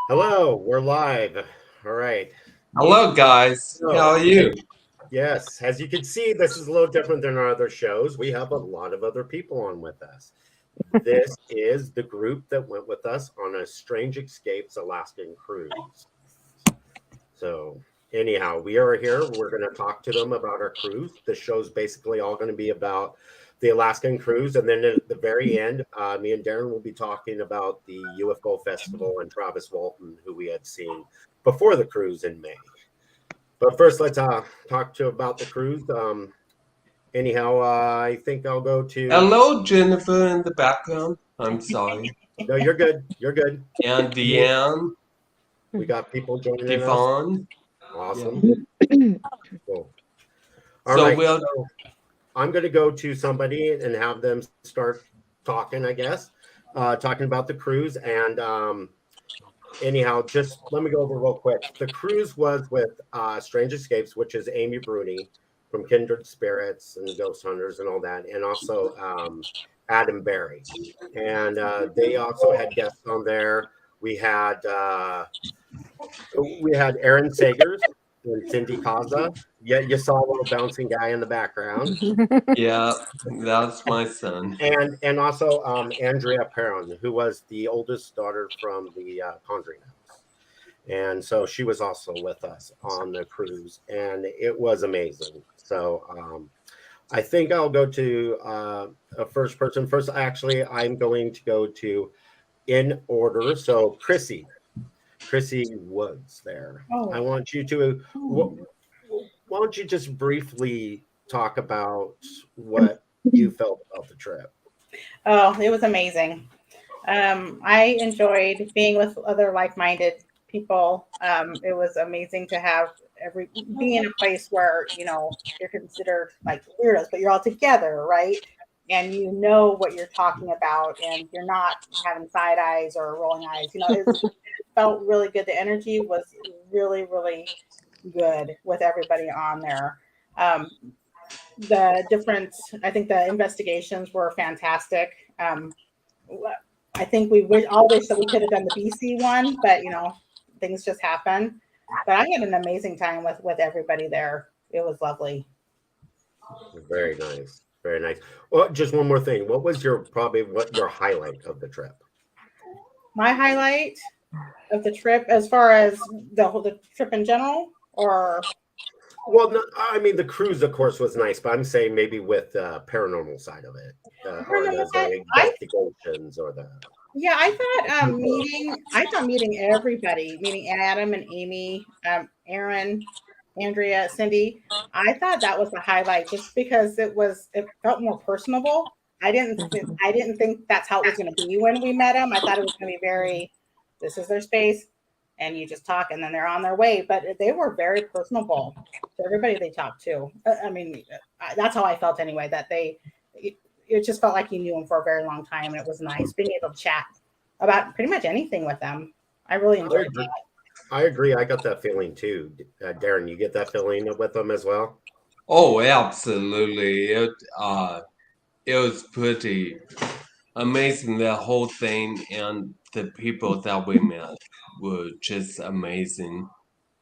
Hello, we're live. All right. Hello, guys. How So, are you? yes, as you can see, this is a little different than our other shows. We have a lot of other people on with us. This is the group that went with us on a Strange Escapes Alaskan cruise. So, anyhow, we are here. We're going to talk to them about our cruise. The show's basically all going to be about the Alaskan cruise. And then at the very end, me and Darren will be talking about the UFO Festival and Travis Walton, who we had seen before the cruise in May. But first, let's talk to about the cruise. Anyhow, I think I'll go to. Hello, Jennifer in the background. I'm sorry. No, you're good. You're good. And Deanne, We got people joining us. Devon. Yeah. Awesome. Cool. All So right. we'll. So I'm going to go to somebody and have them start talking, I guess, talking about the cruise. And anyhow, just let me go over real quick. The cruise was with Strange Escapes, which is Amy Bruni from Kindred Spirits and Ghost Hunters and all that, and also Adam Berry. And they also had guests on there. We had Aaron Sagers and Cindy Kaza. Yeah, you saw a little bouncing guy in the background. Yeah, that's my son. And also Andrea Perron, who was the oldest daughter from the Conjuring House, and so she was also with us on the cruise, and it was amazing. So I think I'll go to a first person first. Actually, I'm going to go to in order. So Chrissy Woods, there. I Oh, want you to. Why don't you just briefly talk about what you felt about the trip? oh, it was amazing. I enjoyed being with other like-minded people. It was amazing to have every be in a place where you're considered like weirdos, but you're all together, right? And you know what you're talking about, and you're not having side eyes or rolling eyes. It felt really good. The energy was really, really good with everybody on there. Um, the different I think the investigations were fantastic. I think all wish that we could have done the BC one, but things just happen. But I had an amazing time with everybody there. It was lovely. Very nice. Very nice. Well, just one more thing. What was what your highlight of the trip? My highlight of the trip, as far as the trip in general, or Well, no, I mean the cruise, of course, was nice, but I'm saying maybe with the paranormal side of it, or paranormal side, the I investigations, or the yeah, I thought people. meeting everybody, meeting Adam and Amy, Aaron, Andrea, Cindy. I thought that was the highlight, just because it felt more personable. I didn't think that's how it was going to be when we met them. I thought it was going to be very, this is their space, and you just talk, and then they're on their way. But they were very personable to everybody they talked to. I mean, that's how I felt anyway. That it just felt like you knew them for a very long time, and it was nice being able to chat about pretty much anything with them. I really I enjoyed agree. I agree. I got that feeling too. Darren, you get that feeling with them as well? Oh, absolutely. It was pretty amazing. The whole thing and the people that we met were just amazing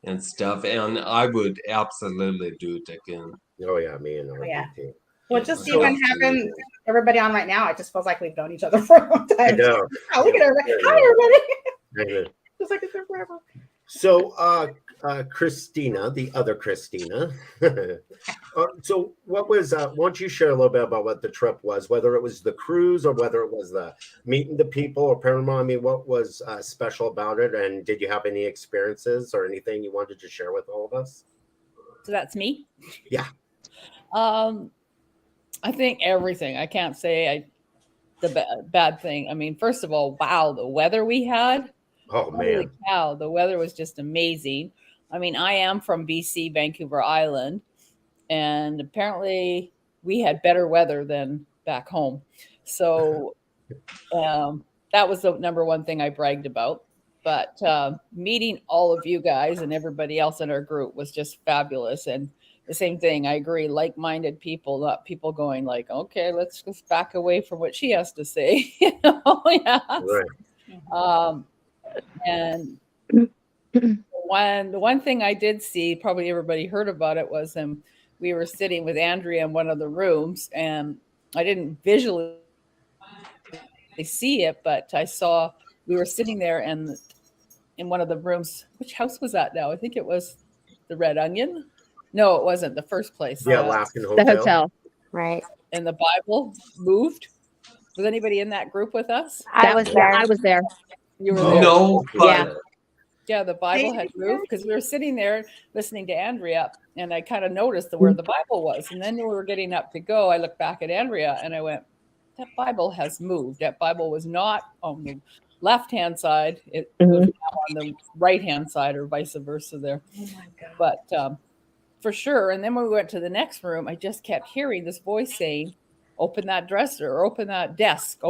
and stuff. And I would absolutely do it again. Oh yeah, me and that. RJ Yeah. too. Well, Yeah, just even having absolutely. everybody on right now, it just feels like we've known each other for a long I time. know. Oh, look Yeah, at everybody. I Hi, know. everybody. I know. Just like it's been forever. So, Christina, the other Christina. So, what was? Why don't you share a little bit about what the trip was? Whether it was the cruise or whether it was the meeting the people or paranormal. I mean, what was special about it? And did you have any experiences or anything you wanted to share with all of us? So that's me. Yeah. Um, I think everything. I can't say the bad thing. I mean, first of all, wow, the weather we had. Oh Holy man. cow, the weather was just amazing. I mean, I am from BC, Vancouver Island, and apparently we had better weather than back home. So that was the number one thing I bragged about. But meeting all of you guys and everybody else in our group was just fabulous. And the same thing, I agree, like-minded people, not people going like, okay, let's just back away from what she has to say. Yes. Right. Mhm. Um, and The one thing I did see, probably everybody heard about it, was we were sitting with Andrea in one of the rooms, and I didn't visually see it, but I saw we were sitting there, and in one of the rooms, which house was that now? I think it was the Red Onion. No, it wasn't. The first place. The Alaskan The Hotel. hotel. Right. And the Bible moved. Was anybody in that group with us? I was there. I was there. You were there. No, Yeah. but Yeah, the Bible had moved because we were sitting there listening to Andrea, and I kind of noticed where the Bible was. And then when we were getting up to go, I looked back at Andrea and I went, that Bible has moved. That Bible was not on the left-hand side. It was now on the right-hand side, or vice versa there. Oh my God. But for sure. And then when we went to the next room, I just kept hearing this voice saying, open that dresser, or open that desk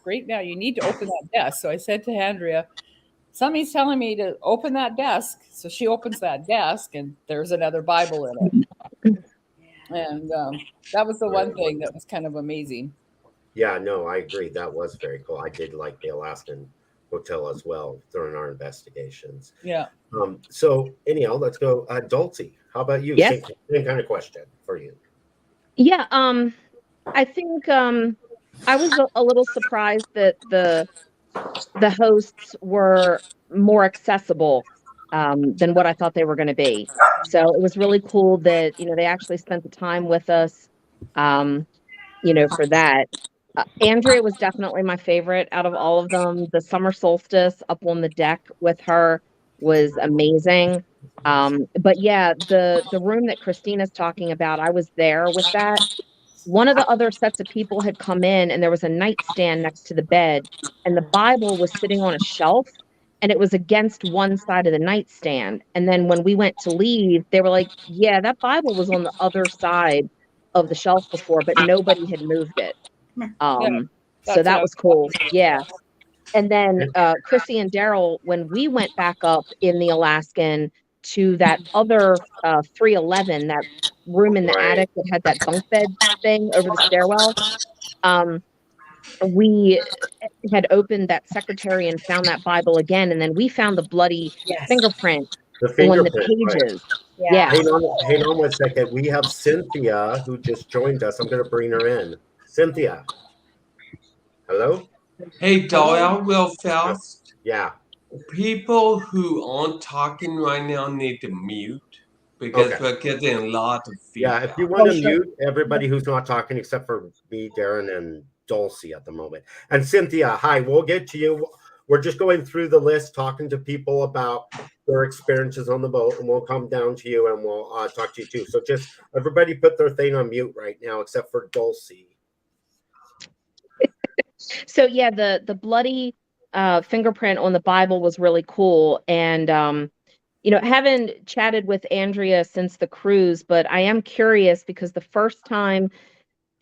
right now. You need to open that desk. So I said to Andrea, somebody's telling me to open that desk. So she opens that desk, and there's another Bible in it. And that was the one thing that was kind of amazing. Yeah, no, I agree. That was very cool. I did like the Alaskan Hotel as well during our investigations. Yeah. So anyhow, let's go. Dulcie, how about you? Yes. Same kind of question for you. Yeah. I think I was a little surprised that the hosts were more accessible than what I thought they were going to be. So it was really cool that, they actually spent the time with us, for that. Andrea was definitely my favorite out of all of them. The summer solstice up on the deck with her was amazing. But yeah, the room that Christina's talking about, I was there with that. One of the other sets of people had come in, and there was a nightstand next to the bed, and the Bible was sitting on a shelf, and it was against one side of the nightstand. And then when we went to leave, they were like, yeah, that Bible was on the other side of the shelf before, but nobody had moved it. So that was cool. Yeah. And then Chrissy and Daryl, when we went back up in the Alaskan to that other 311, that room in the attic that had that bunk bed thing over the stairwell, we had opened that secretary and found that Bible again, and then we found the bloody fingerprint on the pages. Right. Yeah. Hang on 1 second. We have Cynthia who just joined us. I'm going to bring her in. Cynthia. Hello? hey, Doyle, real fast. Yeah. People who aren't talking right now need to mute because we're getting a lot of feedback. Yeah, if you want to mute everybody who's not talking except for me, Darren, and Dulcie at the moment. And Cynthia, hi, we'll get to you. We're just going through the list, talking to people about their experiences on the boat, and we'll come down to you and we'll talk to you too. So just everybody put their thing on mute right now except for Dulcie. So yeah, the bloody fingerprint on the Bible was really cool. And haven't chatted with Andrea since the cruise, but I am curious because the first time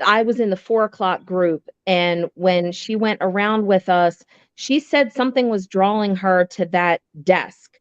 I was in the 4 o'clock group, and when she went around with us, she said something was drawing her to that desk.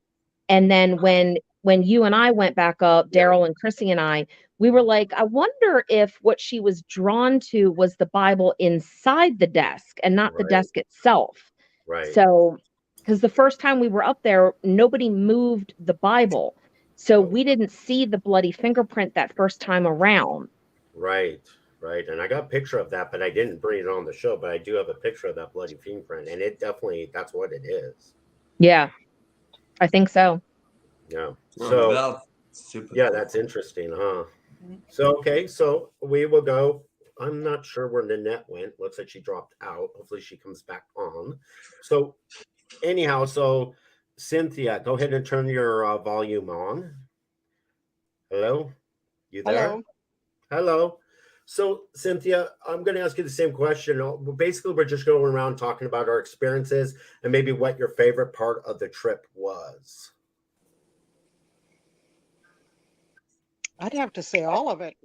And then when you and I went back up, Daryl and Chrissy and I, we were like, I wonder if what she was drawn to was the Bible inside the desk and not the desk itself. Right. So, because the first time we were up there, nobody moved the Bible. So we didn't see the bloody fingerprint that first time around. Right. And I got a picture of that, but I didn't bring it on the show, but I do have a picture of that bloody fingerprint, and it definitely, that's what it is. Yeah, I think so. Yeah. So, that's super yeah, cool. that's interesting, huh? So, okay, so we will go. I'm not sure where Nanette went. Looks like she dropped out. Hopefully she comes back on. So anyhow, so Cynthia, go ahead and turn your volume on. Hello? You there? Hello. So Cynthia, I'm going to ask you the same question. Basically, we're just going around talking about our experiences and maybe what your favorite part of the trip was. I'd have to say all of it.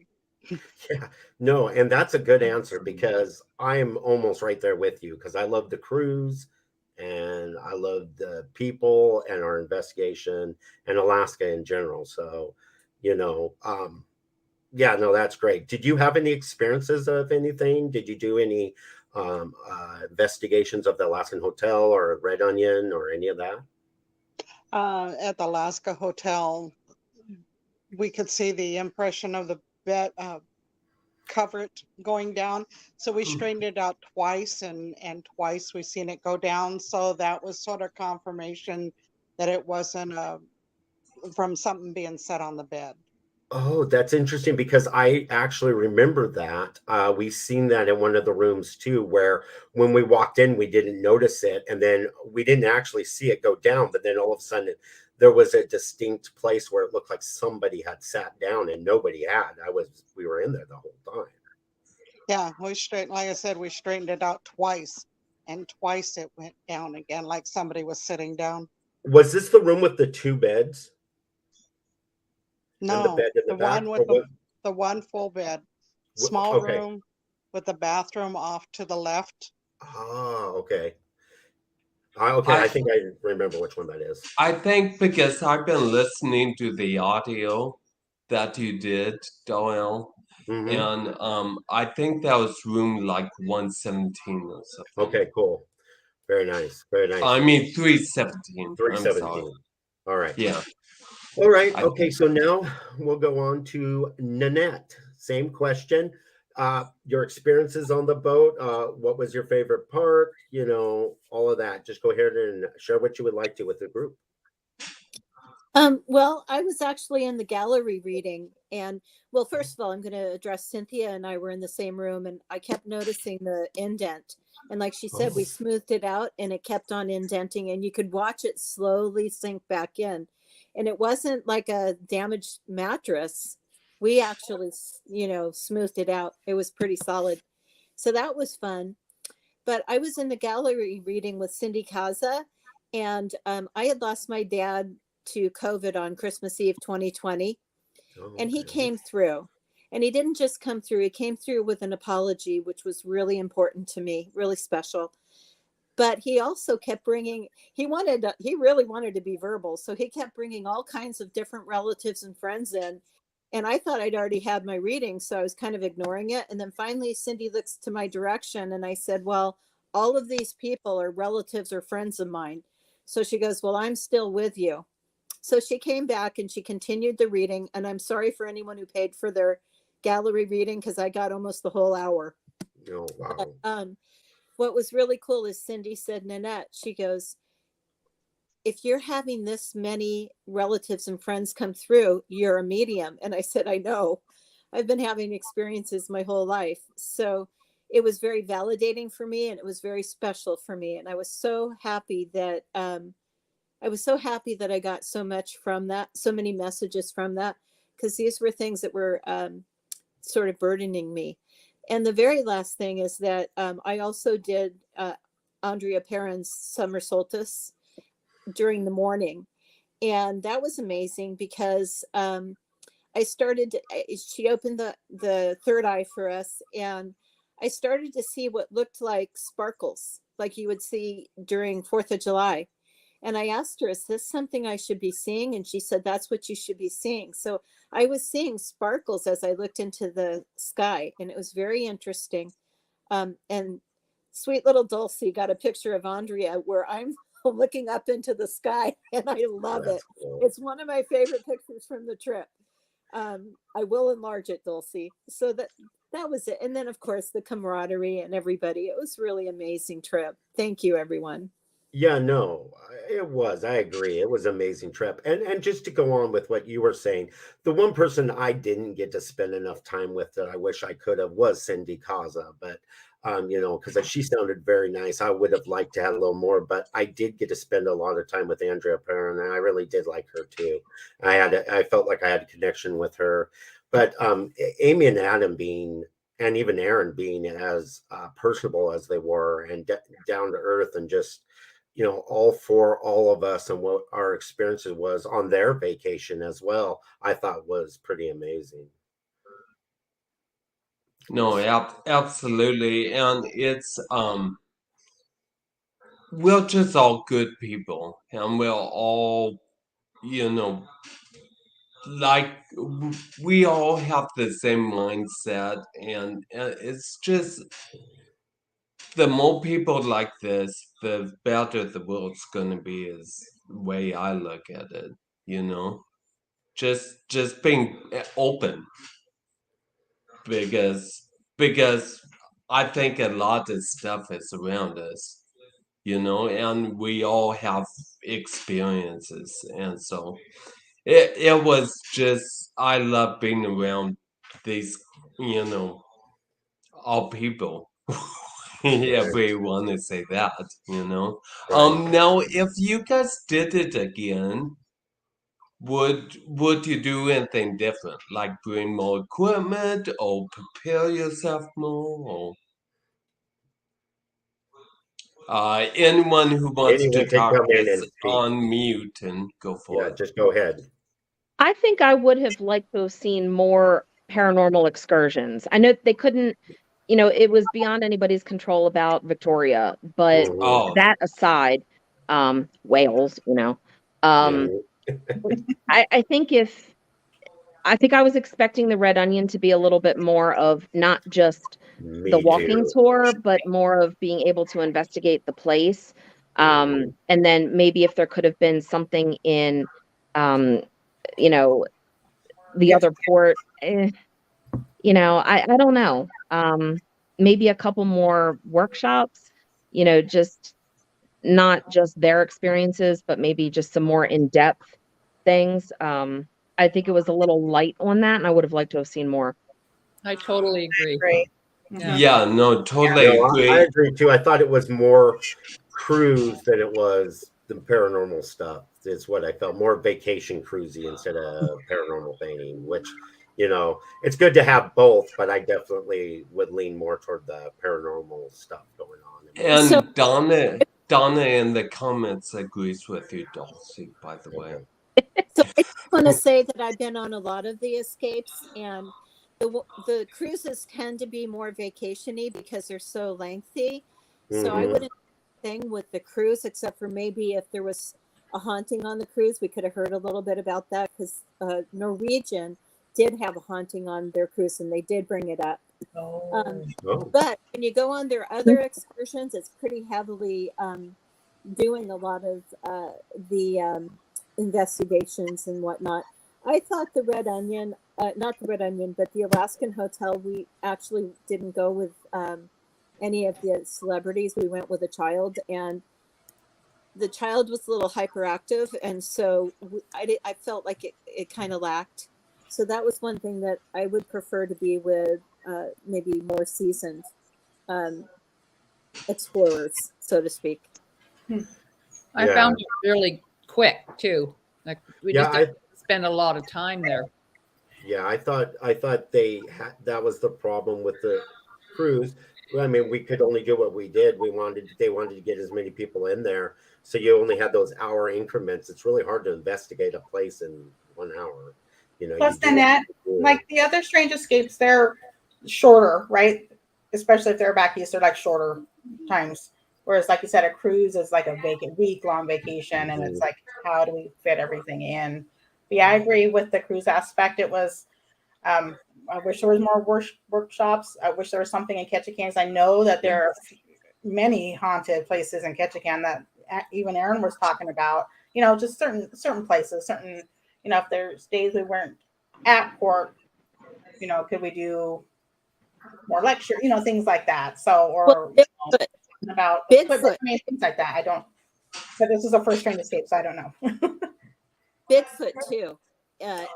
Yeah, no, and that's a good answer because I'm almost right there with you because I love the cruise and I love the people and our investigation and Alaska in general. So, yeah, no, that's great. Did you have any experiences of anything? Did you do any investigations of the Alaskan Hotel or Red Onion or any of that? at the Alaska Hotel, we could see the impression of the bed cover going down. So we straightened it out twice, and twice we seen it go down. So that was sort of confirmation that it wasn't from something being set on the bed. Oh, that's interesting because I actually remember that. We seen that in one of the rooms too, where when we walked in, we didn't notice it, and then we didn't actually see it go down. But then all of a sudden, there was a distinct place where it looked like somebody had sat down, and nobody had. We were in there the whole time. Yeah, like I said, we straightened it out twice, and twice it went down again, like somebody was sitting down. Was this the room with the two beds? And the No, bed in the the back? one Or with what? the one full bed, small Okay. room with the bathroom off to the left. Ah, okay. Okay, I think I remember which one that is. I think because I've been listening to the audio that you did, Doyle, Mhm. and I think that was room like 117 or something. Okay, cool. Very nice. Very nice. I mean 317. I'm sorry. 317. All right. Yeah. All right. I Okay. So now we'll go on to Nanette. Same question. Your experiences on the boat. What was your favorite part? You know, all of that. Just go ahead and share what you would like to with the group. Well, I was actually in the gallery reading, and well, first of all, I'm going to address Cynthia and I were in the same room, and I kept noticing the indent, and like she said, we smoothed it out, and it kept on indenting, and you could watch it slowly sink back in, and it wasn't like a damaged mattress. We actually, smoothed it out. It was pretty solid, so that was fun. But I was in the gallery reading with Cindy Kaza, and I had lost my dad to COVID on Christmas Eve 2020. And he came through. And he didn't just come through, he came through with an apology, which was really important to me, really special. But he also kept bringing, he really wanted to be verbal. So he kept bringing all kinds of different relatives and friends in. And I thought I'd already had my reading, so I was kind of ignoring it. And then finally, Cindy looks to my direction, and I said, well, all of these people are relatives or friends of mine. So she goes, well, I'm still with you. So she came back and she continued the reading. And I'm sorry for anyone who paid for their gallery reading because I got almost the whole hour. Oh, wow. But, what was really cool is Cindy said, Nanette, she goes, if you're having this many relatives and friends come through, you're a medium. And I said, I know. I've been having experiences my whole life. So it was very validating for me, and it was very special for me. And I was so happy that I got so much from that, so many messages from that, because these were things that were sort of burdening me. And the very last thing is that I also did Andrea Perron's Summer Solstice during the morning. And that was amazing because she opened the third eye for us, and I started to see what looked like sparkles, like you would see during 4th of July. And I asked her, is this something I should be seeing? And she said, that's what you should be seeing. So I was seeing sparkles as I looked into the sky, and it was very interesting. And sweet little Dulcie got a picture of Andrea where I'm looking up into the sky, and I love it. Cool. It's one of my favorite pictures from the trip. I will enlarge it, Dulcie. So that was it. And then, of course, the camaraderie and everybody. It was really amazing trip. Thank you, everyone. Yeah, no, it was. I agree. It was an amazing trip. And just to go on with what you were saying, the one person I didn't get to spend enough time with that I wish I could have was Cindy Kaza. But because she sounded very nice. I would have liked to have a little more, but I did get to spend a lot of time with Andrea Perron, and I really did like her too. I felt like I had a connection with her. But Amy and Adam and even Aaron being as personable as they were and down to earth, and just all for all of us and what our experiences was on their vacation as well, I thought was pretty amazing. No, absolutely. And it's we're just all good people, and we're all, like we all have the same mindset, and it's just the more people like this, the better the world's gonna be. Is the way I look at it. You know, just being open, because I think a lot of stuff is around us. You know, and we all have experiences, and so it was just, I love being around these, you know, all people. If we want to say that, you know. Right. Now if you guys did it again, would you do anything different? Like bring more equipment or prepare yourself more, or anyone who wants to Anyone can talk come in is and speak. on mute and go for Yeah, it. just go ahead. I think I would have liked to have seen more paranormal excursions. I know they couldn't, it was beyond anybody's control about Victoria, but Mhm. Oh, that aside, whales, um, Mhm. I think I was expecting the Red Onion to be a little bit more of not just the Me walking too. tour, but more of being able to investigate the place. Mhm. And then maybe if there could have been something in, um, you know, the other port, I don't know. Maybe a couple more workshops, just not just their experiences, but maybe just some more in-depth things. I think it was a little light on that, and I would have liked to have seen more. I totally agree. Great. Yeah. yeah, no, totally No, I agree. agree too. I thought it was more cruise than it was the paranormal stuff. Is what I felt, more vacation cruisy instead of paranormal thing. Which, it's good to have both, but I definitely would lean more toward the paranormal stuff going on. So, And Donna in the comments agrees with you, Dulcie, by the way. Okay. so I just want to say that I've been on a lot of the escapes, and the cruises tend to be more vacationy because they're so lengthy. So I Mhm. wouldn't thing with the cruise, except for maybe if there was a haunting on the cruise, we could have heard a little bit about that because Norwegian did have a haunting on their cruise, and they did bring it up. Um, Oh, but when you go on their other excursions, it's pretty heavily doing a lot of the investigations and whatnot. I thought the Red Onion, not the Red Onion, but the Alaskan Hotel, we actually didn't go with any of the celebrities. We went with a child, and the child was a little hyperactive, and so I felt like it kind of lacked. So that was one thing that I would prefer to be with maybe more seasoned um, explorers, so to speak. I yeah, found it really quick too. Like we yeah. just didn't spend a lot of time there. Yeah, I thought that was the problem with the cruise. Well, I mean, we could only do what we did. They wanted to get as many people in there, so you only had those hour increments. It's really hard to investigate a place in 1 hour. You Plus, do then what that, you do. like the other Strange Escapes, they're shorter, right? Especially if they're back east, they're like shorter times. Whereas, like you said, a cruise is like a week long vacation, and it's Mhm. like, how do we fit everything in? But yeah, I agree with the cruise aspect. It was. I wish there was more workshops. I wish there was something in Ketchikan. I know that there are many haunted places in Ketchikan that even Aaron was talking about. Just certain places, certain. If there's days we weren't at court, could we do more lecture? Things like that. So, Well, or Bigfoot, about equipment, Bigfoot, things like that. I don't. But this is a first train escape, so I don't know. Bigfoot too,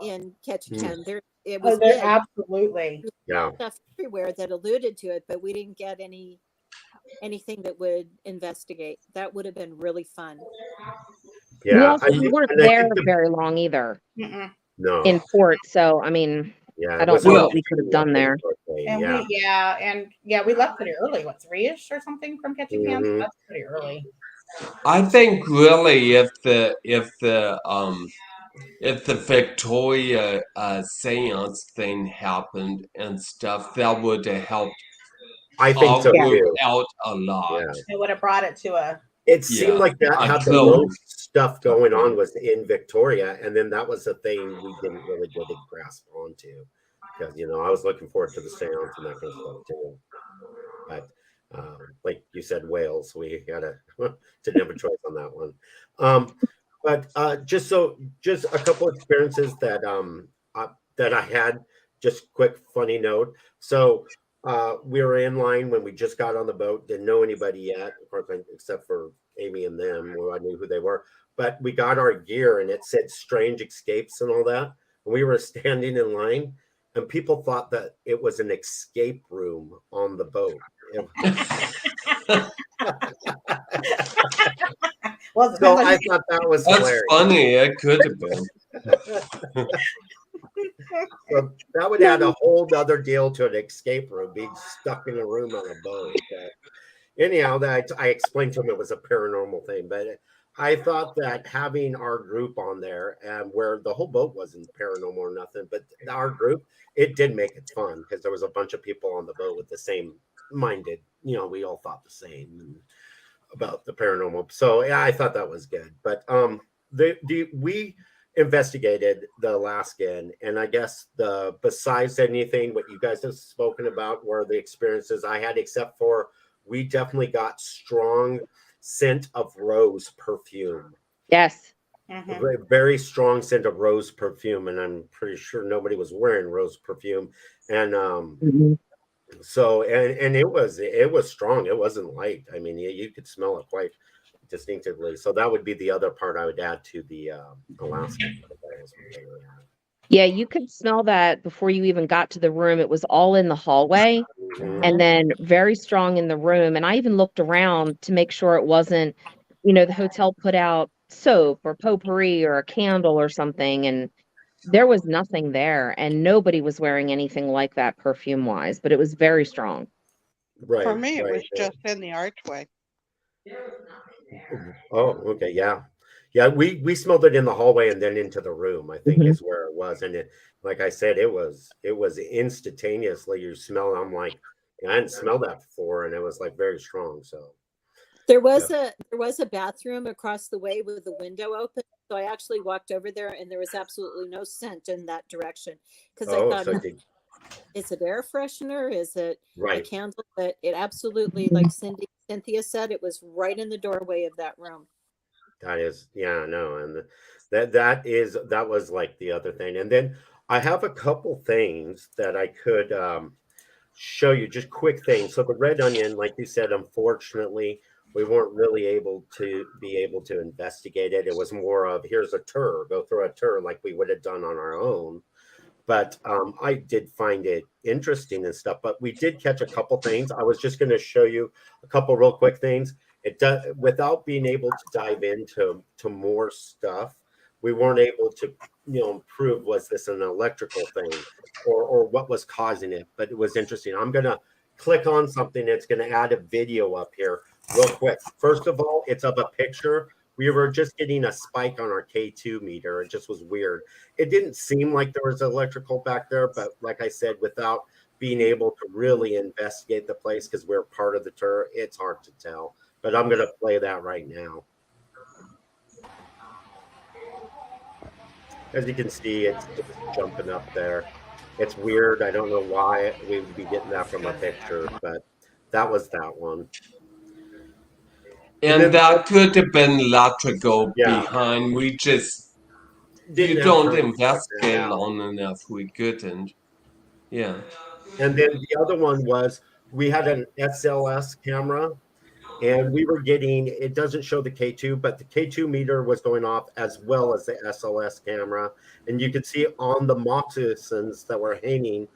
in Mm. Ketchikan. It Oh, was they're big. absolutely. Yeah, Stuff everywhere that alluded to it, but we didn't get anything that would investigate. That would have been really fun. yeah. We weren't And I there think very long either Mm-mm. no, in port, so I mean, yeah, I it don't was know a what we could have done there. And yeah. we left pretty early. What, 3-ish or something from Ketchikan? Mhm. That's pretty early. I think really if the Victoria seance thing happened and stuff, that would have helped I think our so group too. out a lot. Yeah. It would have brought it to a. It seemed Yeah, like that a had the close. most stuff going on was in Victoria, and then that was the thing we didn't really get a grasp onto because I was looking forward to the seance and that kind of stuff too. But Like you said, whales. We didn't have a choice on that one. But just a couple experiences that I had. Just quick funny note. So we were in line when we just got on the boat. Didn't know anybody yet, of course, except for Amy and them. Well, I knew who they were. But we got our gear, and it said "Strange Escapes" and all that. And we were standing in line, and people thought that it was an escape room on the boat. Well, So I thought that was That's hilarious. funny. It could have been. So that would add a whole other deal to an escape room, being stuck in a room on a boat. Anyhow, that I explained to him it was a paranormal thing, but I thought that having our group on there, and where the whole boat wasn't paranormal or nothing, but our group, it did make it fun because there was a bunch of people on the boat with the same minded. We all thought the same about the paranormal. So yeah, I thought that was good. But we investigated the Alaskan, and I guess besides anything what you guys have spoken about were the experiences I had, except for we definitely got strong scent of rose perfume. Yes. Mm-hmm. Very strong scent of rose perfume, and I'm pretty sure nobody was wearing rose perfume. And so and it was strong. It wasn't light. I mean, you could smell it quite distinctively. So that would be the other part I would add to the Alaskan. Yeah, you could smell that before you even got to the room. It was all in the hallway, and then very strong in the room. And I even looked around to make sure it wasn't, the hotel put out soap or potpourri or a candle or something, and there was nothing there, and nobody was wearing anything like that perfume-wise, but it was very strong. Right. For me, it was just in the archway. Oh, okay, yeah. Yeah, we smelled it in the hallway and then into the room, I think is where it was. And like I said, it was instantaneously you smell it. I'm like, I hadn't smelled that before, and it was like very strong. So there was a bathroom across the way with the window open. So I actually walked over there, and there was absolutely no scent in that direction because I thought, is it air freshener? Is it a candle? But it absolutely, like Cynthia said, it was right in the doorway of that room. That is, yeah, no, and that was like the other thing. And then I have a couple things that I could show you, just quick things. So the red onion, like you said, unfortunately, we weren't really able to investigate it. It was more of here's a tour, go through a tour like we would have done on our own. But I did find it interesting and stuff. But we did catch a couple things. I was just going to show you a couple real quick things. It does, without being able to dive into more stuff, we weren't able to prove was this an electrical thing or what was causing it. But it was interesting. I'm going to click on something that's going to add a video up here real quick. First of all, it's of a picture. We were just getting a spike on our K2 meter. It just was weird. It didn't seem like there was electrical back there, but like I said, without being able to really investigate the place because we're part of the tour, it's hard to tell. But I'm going to play that right now. As you can see, it's just jumping up there. It's weird. I don't know why we would be getting that from a picture, but that was that one. And that could have been electrical behind. We just you don't investigate long enough. We couldn't. Yeah. And then the other one was we had an SLS camera, and we were getting, it doesn't show the K2, but the K2 meter was going off as well as the SLS camera. And you could see on the moccasins that were hanging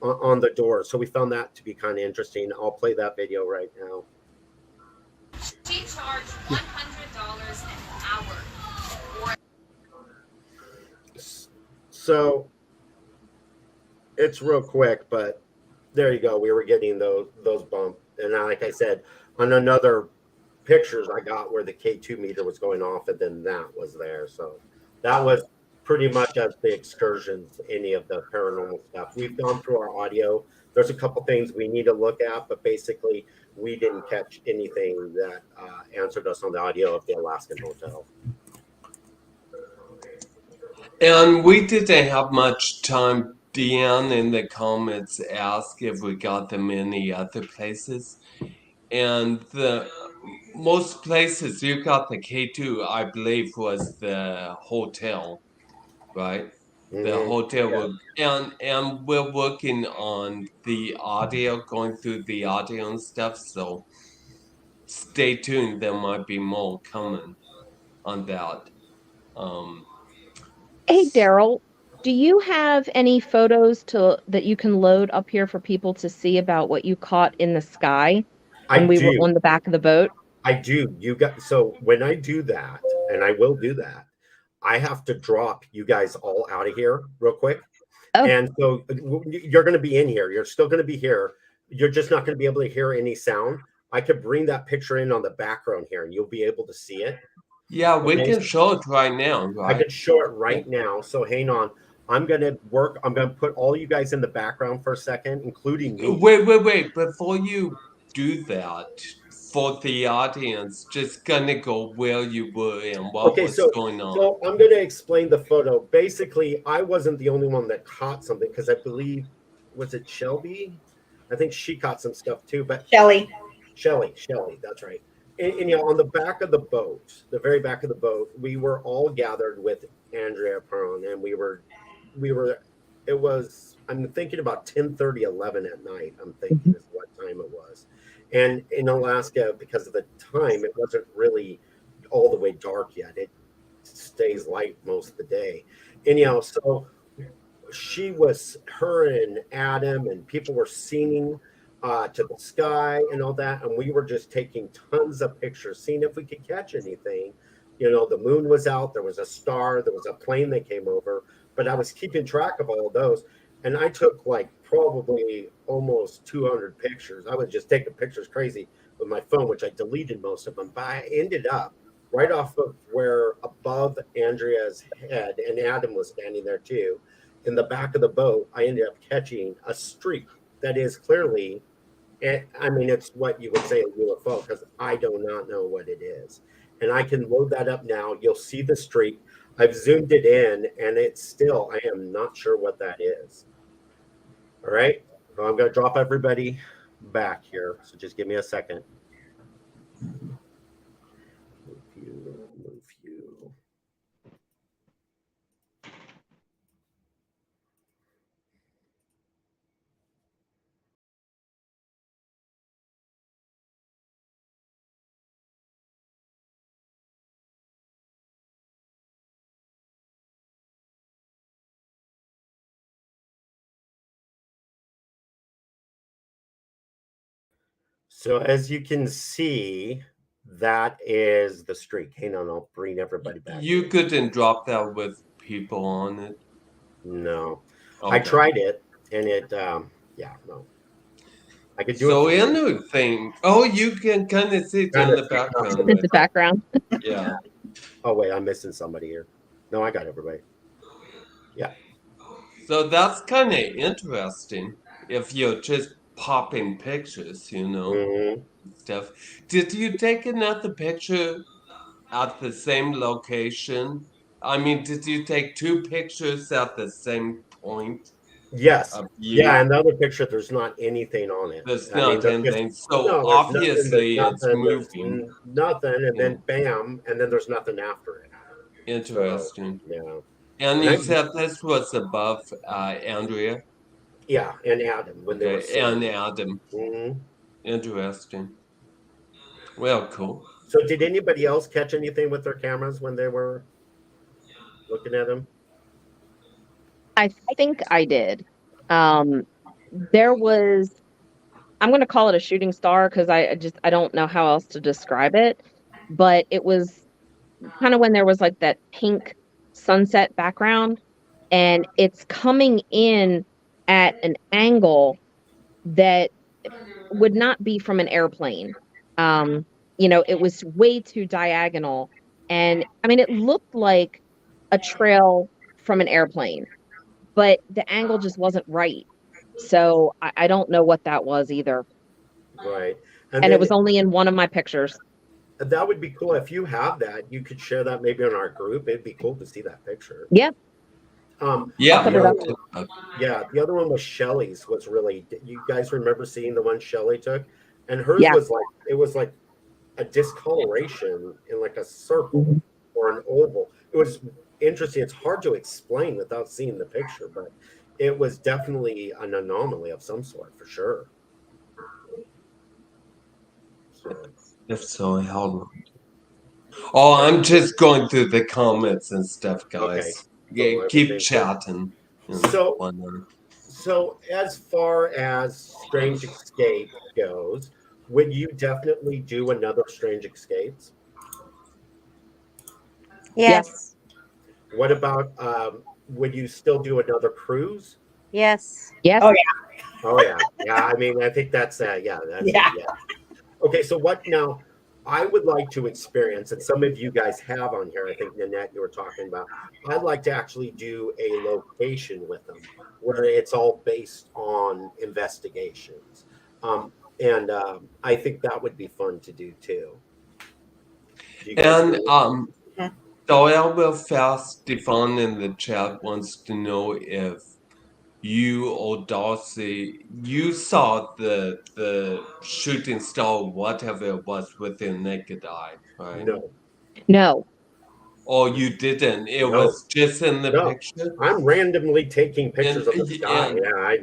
on the door. So we found that to be kind of interesting. I'll play that video right now. She charged $100 an hour. So it's real quick, but there you go. We were getting those bumps. And like I said, on another pictures I got where the K2 meter was going off, and then that was there. So that was pretty much as the excursions, any of the paranormal stuff. We've gone through our audio. There's a couple things we need to look at, but basically we didn't catch anything that answered us on the audio of the Alaskan Hotel. And we didn't have much time. Deanne in the comments asked if we got them any other places. And the most places you got the K2, I believe, was the hotel, right? The Mhm. hotel Yeah. will, and we're working on the audio, going through the audio and stuff. So stay tuned. There might be more coming on that. Um, Hey, Daryl, do you have any photos that you can load up here for people to see about what you caught in the sky I when we were do. on the back of the boat? I do. So when I do that, and I will do that, I have to drop you guys all out of here real quick. Oh. And so you're going to be in here. You're still going to be here. You're just not going to be able to hear any sound. I could bring that picture in on the background here, and you'll be able to see it. yeah, we Okay. can show it right now, I right? could show it right now. So hang on. I'm going to put all you guys in the background for a second, including me. Wait. Before you do that, for the audience, just gonna go where you were and what Okay, was going on. so I'm going to explain the photo. Basically, I wasn't the only one that caught something because I believe, was it Shelby? I think she caught some stuff too. But Shelly. Shelly, that's right. And you know, on the back of the boat, the very back of the boat, we were all gathered with Andrea Perron, and we were, it was, I'm thinking about 10:30, 11 at night. I'm thinking is what time it was. And in Alaska, because of the time, it wasn't really all the way dark yet. It stays light most of the day. Anyhow, so her and Adam and people were singing to the sky and all that, and we were just taking tons of pictures, seeing if we could catch anything. You know, the moon was out, there was a star, there was a plane that came over, but I was keeping track of all of those, and I took like probably almost 200 pictures. I was just taking pictures crazy with my phone, which I deleted most of them, but I ended up right off of where above Andrea's head, and Adam was standing there too. In the back of the boat, I ended up catching a streak that is clearly, I mean, it's what you would say a UFO because I do not know what it is. And I can load that up now. You'll see the streak. I've zoomed it in, and it's still, I am not sure what that is. All right. Well, I'm going to drop everybody back here. So just give me a second. Move you. So as you can see, that is the streak. Hang on, I'll bring everybody back. You couldn't drop that with people on it. No, Okay. I tried it, and it, yeah, no. I could do so it. So anything. Oh, you can kind of see it in the background. In the background. Yeah. Oh wait, I'm missing somebody here. No, I got everybody. Yeah. So that's kind of interesting if you're just popping pictures, you know, Mm-hmm. stuff. Did you take another picture at the same location? I mean, did you take two pictures at the same point? Yes. You? Yeah, and the other picture, there's not anything on it. There's I mean, not anything. So no, obviously it's there's moving. nothing, and then bam, and then there's nothing after it. Interesting. So, yeah. And you said this was above Andrea? Yeah, and Adam when they were and Adam. Mm-hmm. Interesting. Well, cool. So did anybody else catch anything with their cameras when they were looking at them? I think I did. There was, I'm going to call it a shooting star because I don't know how else to describe it, but it was kind of when there was like that pink sunset background, and it's coming in at an angle that would not be from an airplane. You know, it was way too diagonal, and I mean, it looked like a trail from an airplane, but the angle just wasn't right. So I don't know what that was either. Right. And it was only in one of my pictures. That would be cool. If you have that, you could share that maybe on our group. It'd be cool to see that picture. Yeah. Yeah. The other one was Shelly's. Was really, you guys remember seeing the one Shelly took? and hers Yeah. was like a discoloration in like a circle or an oval. It was interesting. It's hard to explain without seeing the picture, but it was definitely an anomaly of some sort for sure. So, If so, how? Oh, I'm just going through the comments and stuff, okay. guys. So Yeah, I keep was chatting. So- whatnot. So, as far as Strange Escape goes, would you definitely do another Strange Escapes? Yes. What about would you still do another cruise? Yes. Yes. Oh, yeah. Oh yeah, yeah. I mean, I think that's yeah, that's Yeah. yeah. Okay, so what now? I would like to experience, and some of you guys have on here. I think Nanette, you were talking about. I'd like to actually do a location with them where it's all based on investigations, and I think that would be fun to do too. Do you guys And agree? the UFO Fest, Stefan in the chat wants to know if you or Darcy, you saw the shooting star, whatever it was, with your naked eye, right? No, No. Or you didn't? It No. was just in the no. picture. I'm randomly taking pictures of the sky. and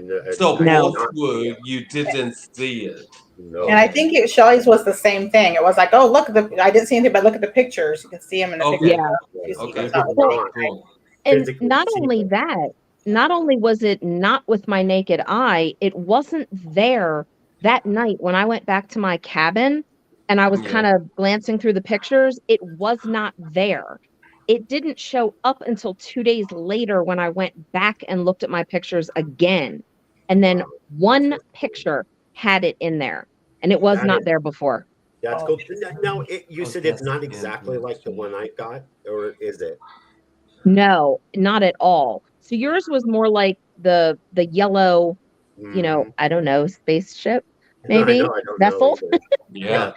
Yeah, so I did No. both not see were it. you didn't see it. No. And I think Shelly's was the same thing. It was like, oh, look, I didn't see anything, but look at the pictures. You can see them in the Okay. pictures. Yeah. You see Okay. what's not with Well, the naked eye. Cool. And Physically not see only them. that, not only was it not with my naked eye, it wasn't there that night when I went back to my cabin and I was Yeah. kind of glancing through the pictures. It was not there. It didn't show up until 2 days later when I went back and looked at my pictures again. And then Wow. one picture had it in there, and it was That not is- there before. That's Oh. cool. Now, you Oh, said it's that's not exactly like the one I got, or is it? No, not at all. So yours was more like the yellow, Mhm. I don't know, spaceship, I maybe know. I don't vessel. know either. Yeah.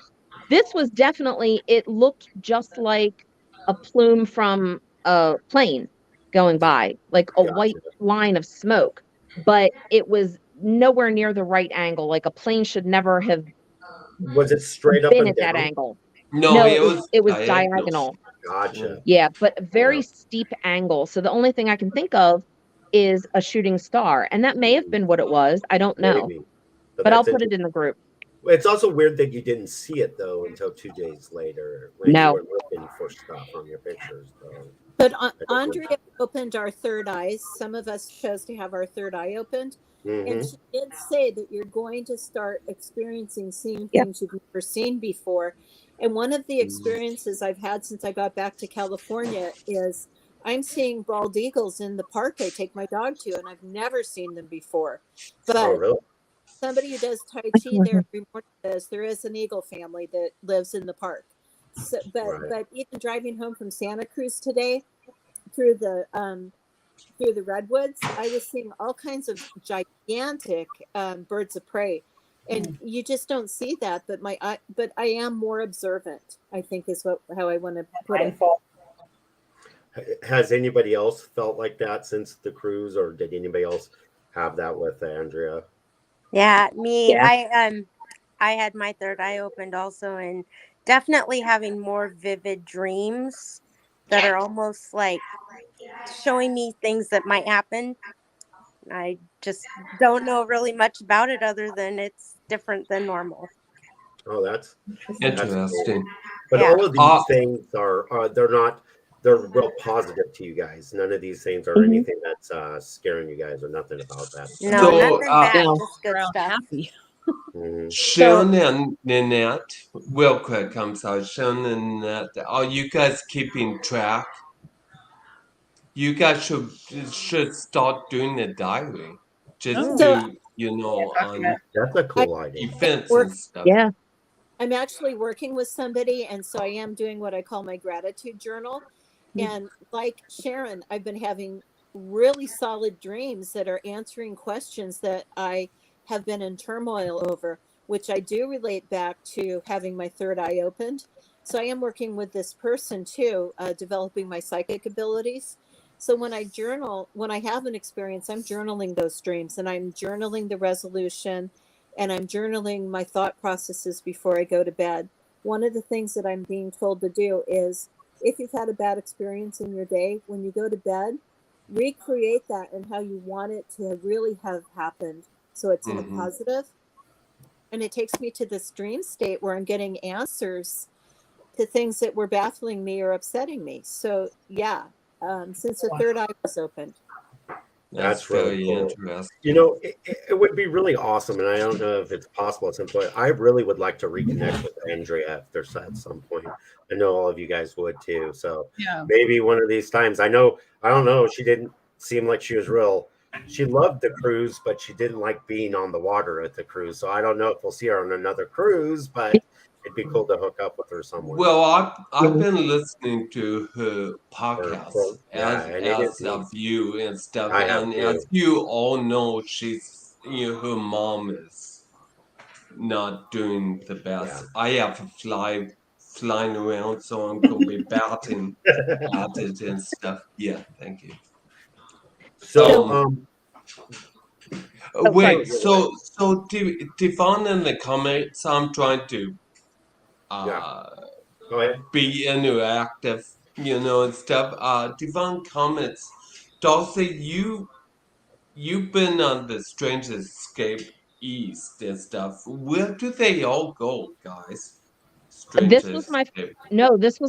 This was definitely, it looked just like a plume from a plane going by, like a white Gotcha. line of smoke, but it was nowhere near the right angle. Like a plane should never have Was it straight up been and at that down? angle. No, No, it it was was diagonal. Gotcha. Yeah, but a very Yeah. steep angle. So the only thing I can think of is a shooting star, and that may have been what it was. I don't know, Maybe. but I'll that's put it in the group. It's also weird that you didn't see it though until 2 days later when you No. were looking for stuff on your pictures. Though. But just Andrea opened our third eyes. Some of us chose to have our third eye opened. And Mhm. she did say that you're going to start experiencing seeing Yep. things you've never seen before. And one of the experiences I've had since I got back to California is I'm seeing bald eagles in the park I take my dog to, and I've never seen them before. But Oh, really? somebody who does Tai Chi there every morning says there is an eagle family that lives in the park. So, Right. but even driving home from Santa Cruz today through the redwoods, I was seeing all kinds of gigantic birds of prey, and you just don't see that. But I am more observant, I think, is how I want to put it. Mindful. Has anybody else felt like that since the cruise, or did anybody else have that with Andrea? Yeah, me. Yeah. I had my third eye opened also, and definitely having more vivid dreams that are almost like showing me things that might happen. I just don't know really much about it other than it's different than normal. Oh, that's interesting. cool. But Yeah. all of these things are they're real positive to you guys. None of these things are anything that's scaring you guys or nothing about that. No, So, nothing bad, no. just good Around stuff. happy. Mhm. Sharon and Nanette, real quick, I'm sorry. Sharon and Nanette, are you guys keeping track? You guys should start doing a diary just So to, on That's a cool idea. events work- and stuff. Yeah. I'm actually working with somebody, and so I am doing what I call my gratitude journal. And like Sharon, I've been having really solid dreams that are answering questions that I have been in turmoil over, which I do relate back to having my third eye opened. So I am working with this person too, developing my psychic abilities. So when I journal, when I have an experience, I'm journaling those dreams, and I'm journaling the resolution, and I'm journaling my thought processes before I go to bed. One of the things that I'm being told to do is, if you've had a bad experience in your day, when you go to bed, recreate that and how you want it to really have happened, so it's in a positive. And it takes me to this dream state where I'm getting answers to things that were baffling me or upsetting me. So yeah, since the third eye was opened. That's really very cool. interesting. You know, it would be really awesome, and I don't know if it's possible at some point. I really would like to reconnect with Andrea if there's at some point. I know all of you guys would too. So Yeah. maybe one of these times. I don't know. She didn't seem like she was real. She loved the cruise, but she didn't like being on the water at the cruise. So I don't know if we'll see her on another cruise, but it'd be cool to hook up with her somewhere. Well, I've been listening to her podcast and as of you and stuff, I have and too. as you all know, her mom is not doing the best. I have to flying around, so I'm gonna be batting at it and stuff. Yeah, thank you. So wait, so Devon in the comments, I'm trying to Go ahead. be interactive, and stuff. Devon comments, Dulcie, you've been on the Strange Escape East and stuff. Where do they all go, guys? This was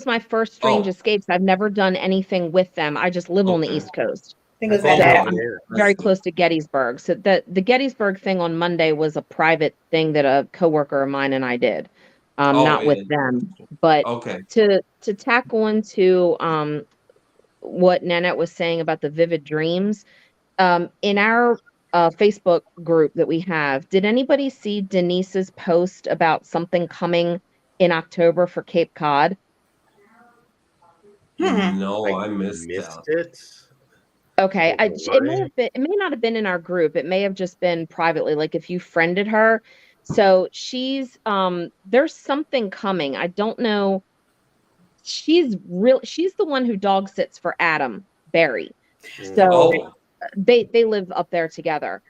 my first Strange Escapes. I've never done anything with them. I just live on the East Coast. I think it was I'm very close to Gettysburg. So the Gettysburg thing on Monday was a private thing that a coworker of mine and I did. Not with them. But to tack on to what Nanette was saying about the vivid dreams, in our Facebook group that we have, did anybody see Denise's post about something coming in October for Cape Cod? No, I missed it. Okay, it may not have been in our group. It may have just been privately, like if you friended her. So she's there's something coming. I don't know. She's the one who dog sits for Adam Barry. So they live up there together.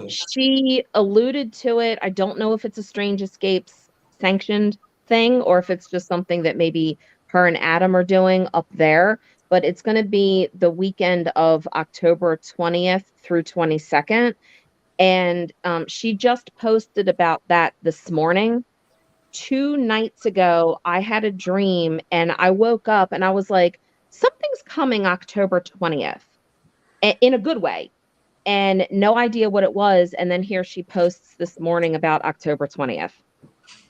She alluded to it. I don't know if it's a Strange Escapes sanctioned thing or if it's just something that maybe her and Adam are doing up there, but it's going to be the weekend of October 20th through 22nd. And she just posted about that this morning. 2 nights ago, I had a dream and I woke up and I was like, something's coming October 20th in a good way. And no idea what it was. And then here she posts this morning about October 20th.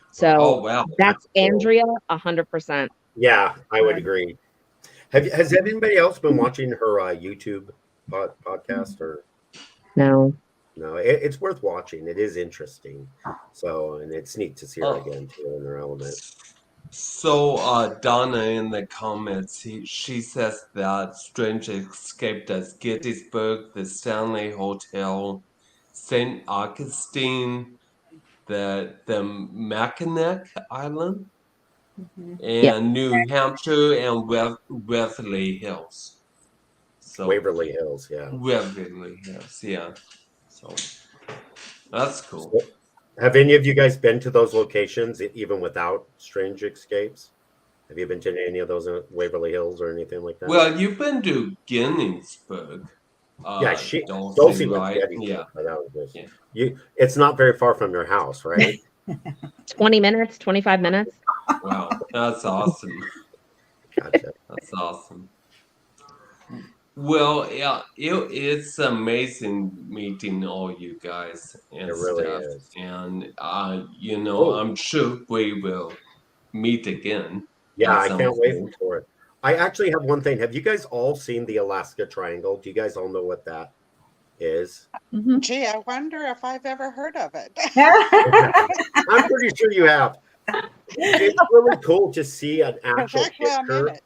So that's Andrea, 100%. Yeah, I would agree. Has anybody else been watching her YouTube podcast or? No. No, it's worth watching. It is interesting. So, and it's neat to see her again too in her element. So Donna in the comments, she says that Strange Escape does Gettysburg, the Stanley Hotel, St. Augustine, the Mackinac Island, and New Hampshire and Waverly Hills. So Waverly Hills, yeah. Waverly Hills, yeah. So that's cool. So, have any of you guys been to those locations even without Strange Escapes? Have you been to any of those Waverly Hills or anything like that? Well, you've been to Gettysburg. Yeah, Dulcie went to Gettysburg. Yeah. It's not very far from your house, right? 20 minutes, 25 minutes. Wow, that's awesome. Gotcha. That's awesome. Well, yeah, it's amazing meeting all you guys and stuff. Is. And I'm sure we will meet again. Yeah, I can't wait for it. I actually have one thing. Have you guys all seen the Alaska Triangle? Do you guys all know what that is? Gee, I wonder if I've ever heard of it. I'm pretty sure you have. It's really cool to see an actual picture.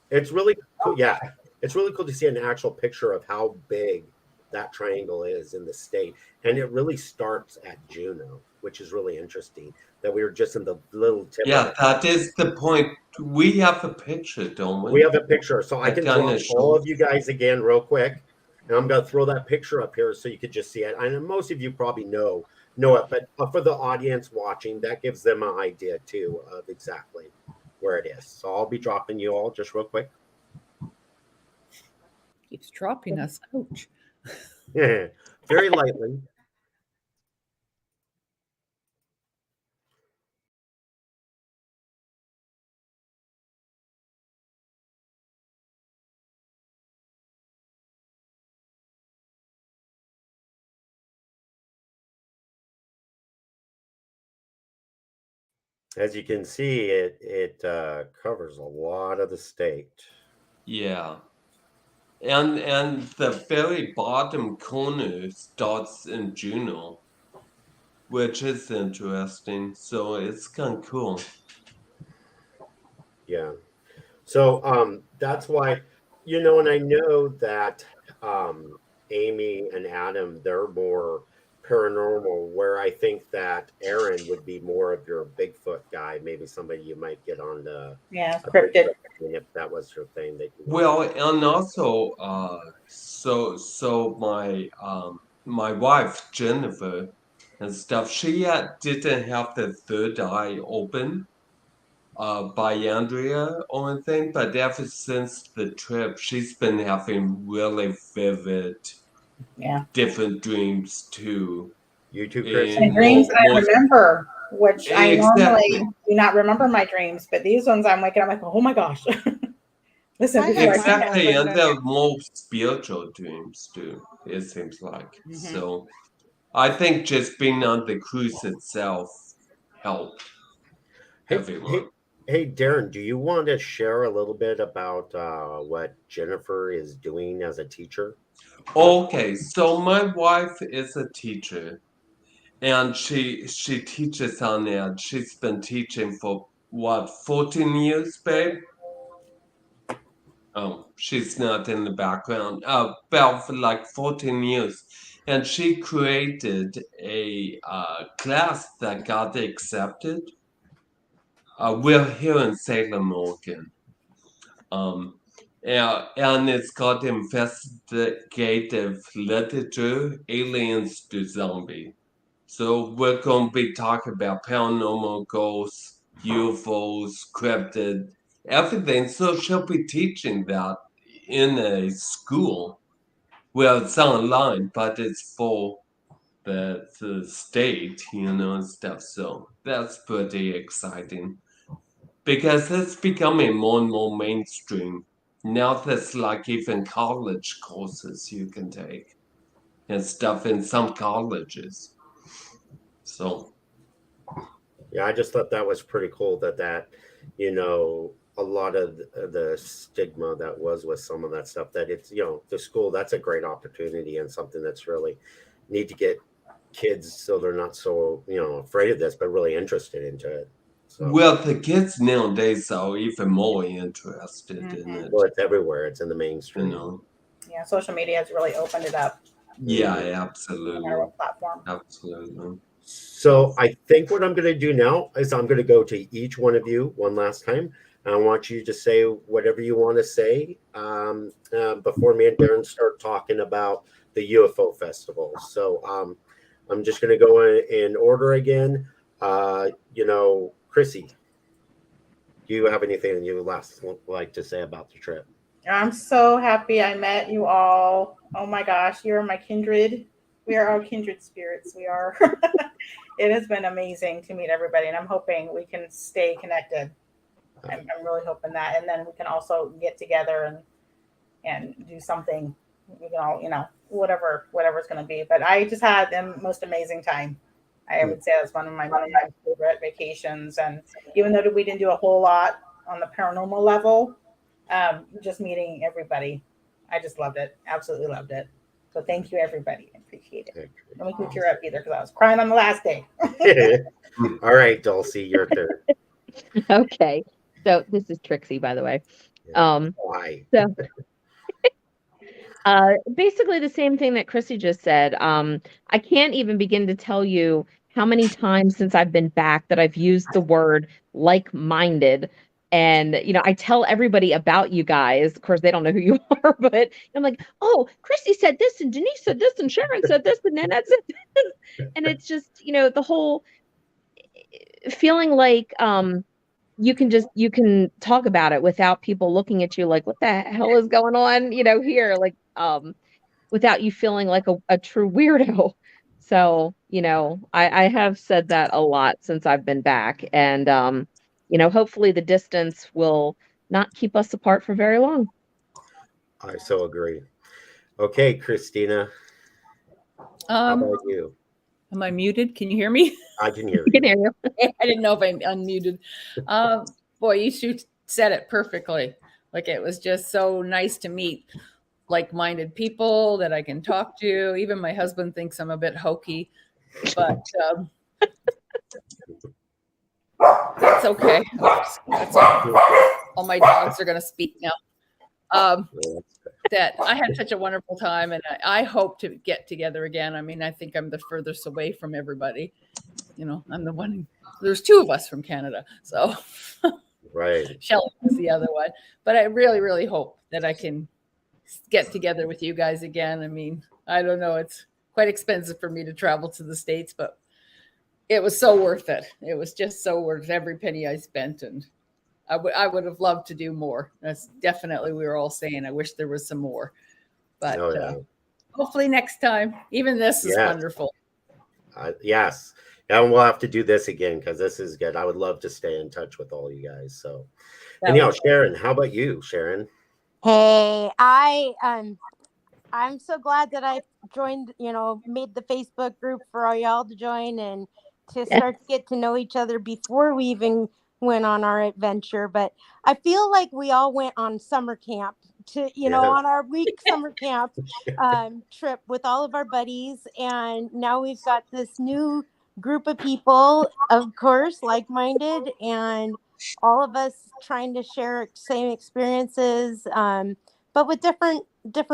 It's really cool. Yeah. It's really cool to see an actual picture of how big that triangle is in the state. And it really starts at Juneau, which is really interesting. That we were just in the little tip. Yeah, that is the point. We have a picture, don't we? We have a picture. So I can draw all of you guys again real quick. And I'm going to throw that picture up here so you could just see it. I know most of you probably know know it. But for the audience watching, that gives them an idea too of exactly where it is. So I'll be dropping you all just real quick. Keeps dropping us. Ouch. Very lightly. As you can see, it covers a lot of the state. Yeah. And the very bottom corner starts in Juneau, which is interesting. So it's kind of cool. Yeah. So that's why, and I know that Amy and Adam, they're more paranormal, where I think that Aaron would be more of your Bigfoot guy, maybe somebody you might get on the Yeah, cryptid. if that was your thing that you Well, and also, so my wife Jennifer and stuff, she didn't have the third eye open by Andrea or anything, but ever since the trip, she's been having really vivid, different dreams too. You too, Chris? And dreams that I remember, which I normally do not remember my dreams, but these ones I'm waking up like, oh my gosh. Listen, exactly, and they're more spiritual dreams too, it seems like. So I think just being on the cruise itself helped everyone. Hey, Darren, do you want to share a little bit about what Jennifer is doing as a teacher? Okay, so my wife is a teacher, and she teaches on it. She's been teaching for what, 14 years, babe? Oh, she's not in the background. About for like 14 years. And she created a class that got accepted. We're here in Salem, Oregon. And it's called Investigative Literature, Aliens to Zombie. So we're going to be talking about paranormal ghosts, UFOs, cryptid, everything. So she'll be teaching that in a school. Well, it's online, but it's for the state, and stuff. So that's pretty exciting. Because it's becoming more and more mainstream. Now there's like even college courses you can take and stuff in some colleges. So yeah, I just thought that was pretty cool that a lot of the stigma that was with some of that stuff, that it's the school, that's a great opportunity and something that's really need to get kids so they're not so afraid of this, but really interested into it. So, well, the kids nowadays are even more interested in it. Well, it's everywhere. It's in the mainstream. Yeah, social media has really opened it up. Yeah, absolutely. On our platform. Absolutely. So I think what I'm going to do now is I'm going to go to each one of you one last time. I want you to say whatever you want to say before me and Darren start talking about the UFO festival. So I'm just going to go in order again. Chrissy, do you have anything you last like to say about the trip? I'm so happy I met you all. Oh my gosh, you're my kindred. We are all kindred spirits. We are. It has been amazing to meet everybody, and I'm hoping we can stay connected. I'm really hoping that, and then we can also get together and do something. We can all, whatever's going to be. But I just had the most amazing time. I would say that's one of my favorite vacations. And even though we didn't do a whole lot on the paranormal level, just meeting everybody, I just loved it. Absolutely loved it. So thank you, everybody. I appreciate it. Don't make me tear up either because I was crying on the last day. All right, Dulcie, your turn. Okay. So this is Trixie, by the way. Why? So basically the same thing that Chrissy just said. I can't even begin to tell you how many times since I've been back that I've used the word like-minded And, I tell everybody about you guys. Of course, they don't know who you are, but I'm like, oh, Christy said this, and Denise said this, and Sharon said this, and Nanette said this. And it's just, the whole feeling like you can talk about it without people looking at you like, what the hell is going on, here, like without you feeling like a true weirdo. So, I have said that a lot since I've been back. And hopefully the distance will not keep us apart for very long. I so agree. Okay, Christina, how about you? Am I muted? Can you hear me? I can hear I can you. hear you. I didn't know if I'm unmuted. Boy, you said it perfectly. Like, it was just so nice to meet like-minded people that I can talk to. Even my husband thinks I'm a bit hokey, but that's okay. That's all my dogs are going to speak now. That I had such a wonderful time, and I hope to get together again. I mean, I think I'm the furthest away from everybody. I'm the one. There's two of us from Canada, so Right. Shelley was the other one. But I really, really hope that I can get together with you guys again. I mean, I don't know. It's quite expensive for me to travel to the States, but it was so worth it. It was just so worth every penny I spent, and I would have loved to do more. That's definitely, we were all saying, I wish there was some more, but hopefully next time. Even this is wonderful. Yes. And we'll have to do this again because this is good. I would love to stay in touch with all you guys. So, anyhow, Sharon, how about you, Sharon? Hey, I'm so glad that I joined, made the Facebook group for all y'all to join and to start to get to know each other before we even went on our adventure. But I feel like we all went on summer camp on our week summer camp trip with all of our buddies. And now we've got this new group of people, of course, like-minded, and all of us trying to share same experiences, but with different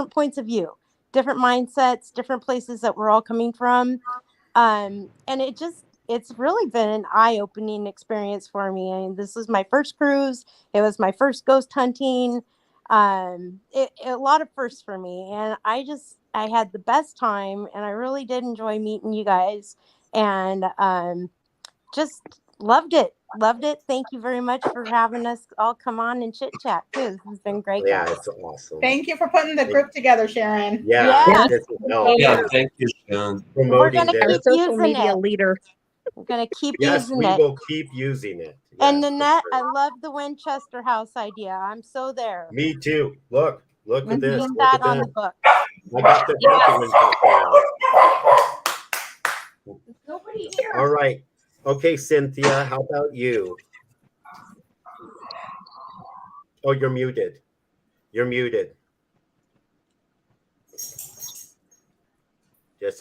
points of view, different mindsets, different places that we're all coming from. And it's really been an eye-opening experience for me. I mean, this was my first cruise. It was my first ghost hunting. A lot of firsts for me. And I had the best time, and I really did enjoy meeting you guys, and just loved it. Thank you very much for having us all come on and chit chat too. This has been great. Yeah, guys. it's awesome. Thank you for putting the group together, Sharon. Yeah. Thank you, Sharon. We're going to Our keep social using media it. leader. We're going to keep Yes, using we it. will keep using it. And Yes, Nanette, for I sure. love the Winchester House idea. I'm so there. Me too. Look at this. Put Look that at on that. the book. I got the Nobody here. All right. Okay, Cynthia, how about you? Oh, you're muted. You're muted. Just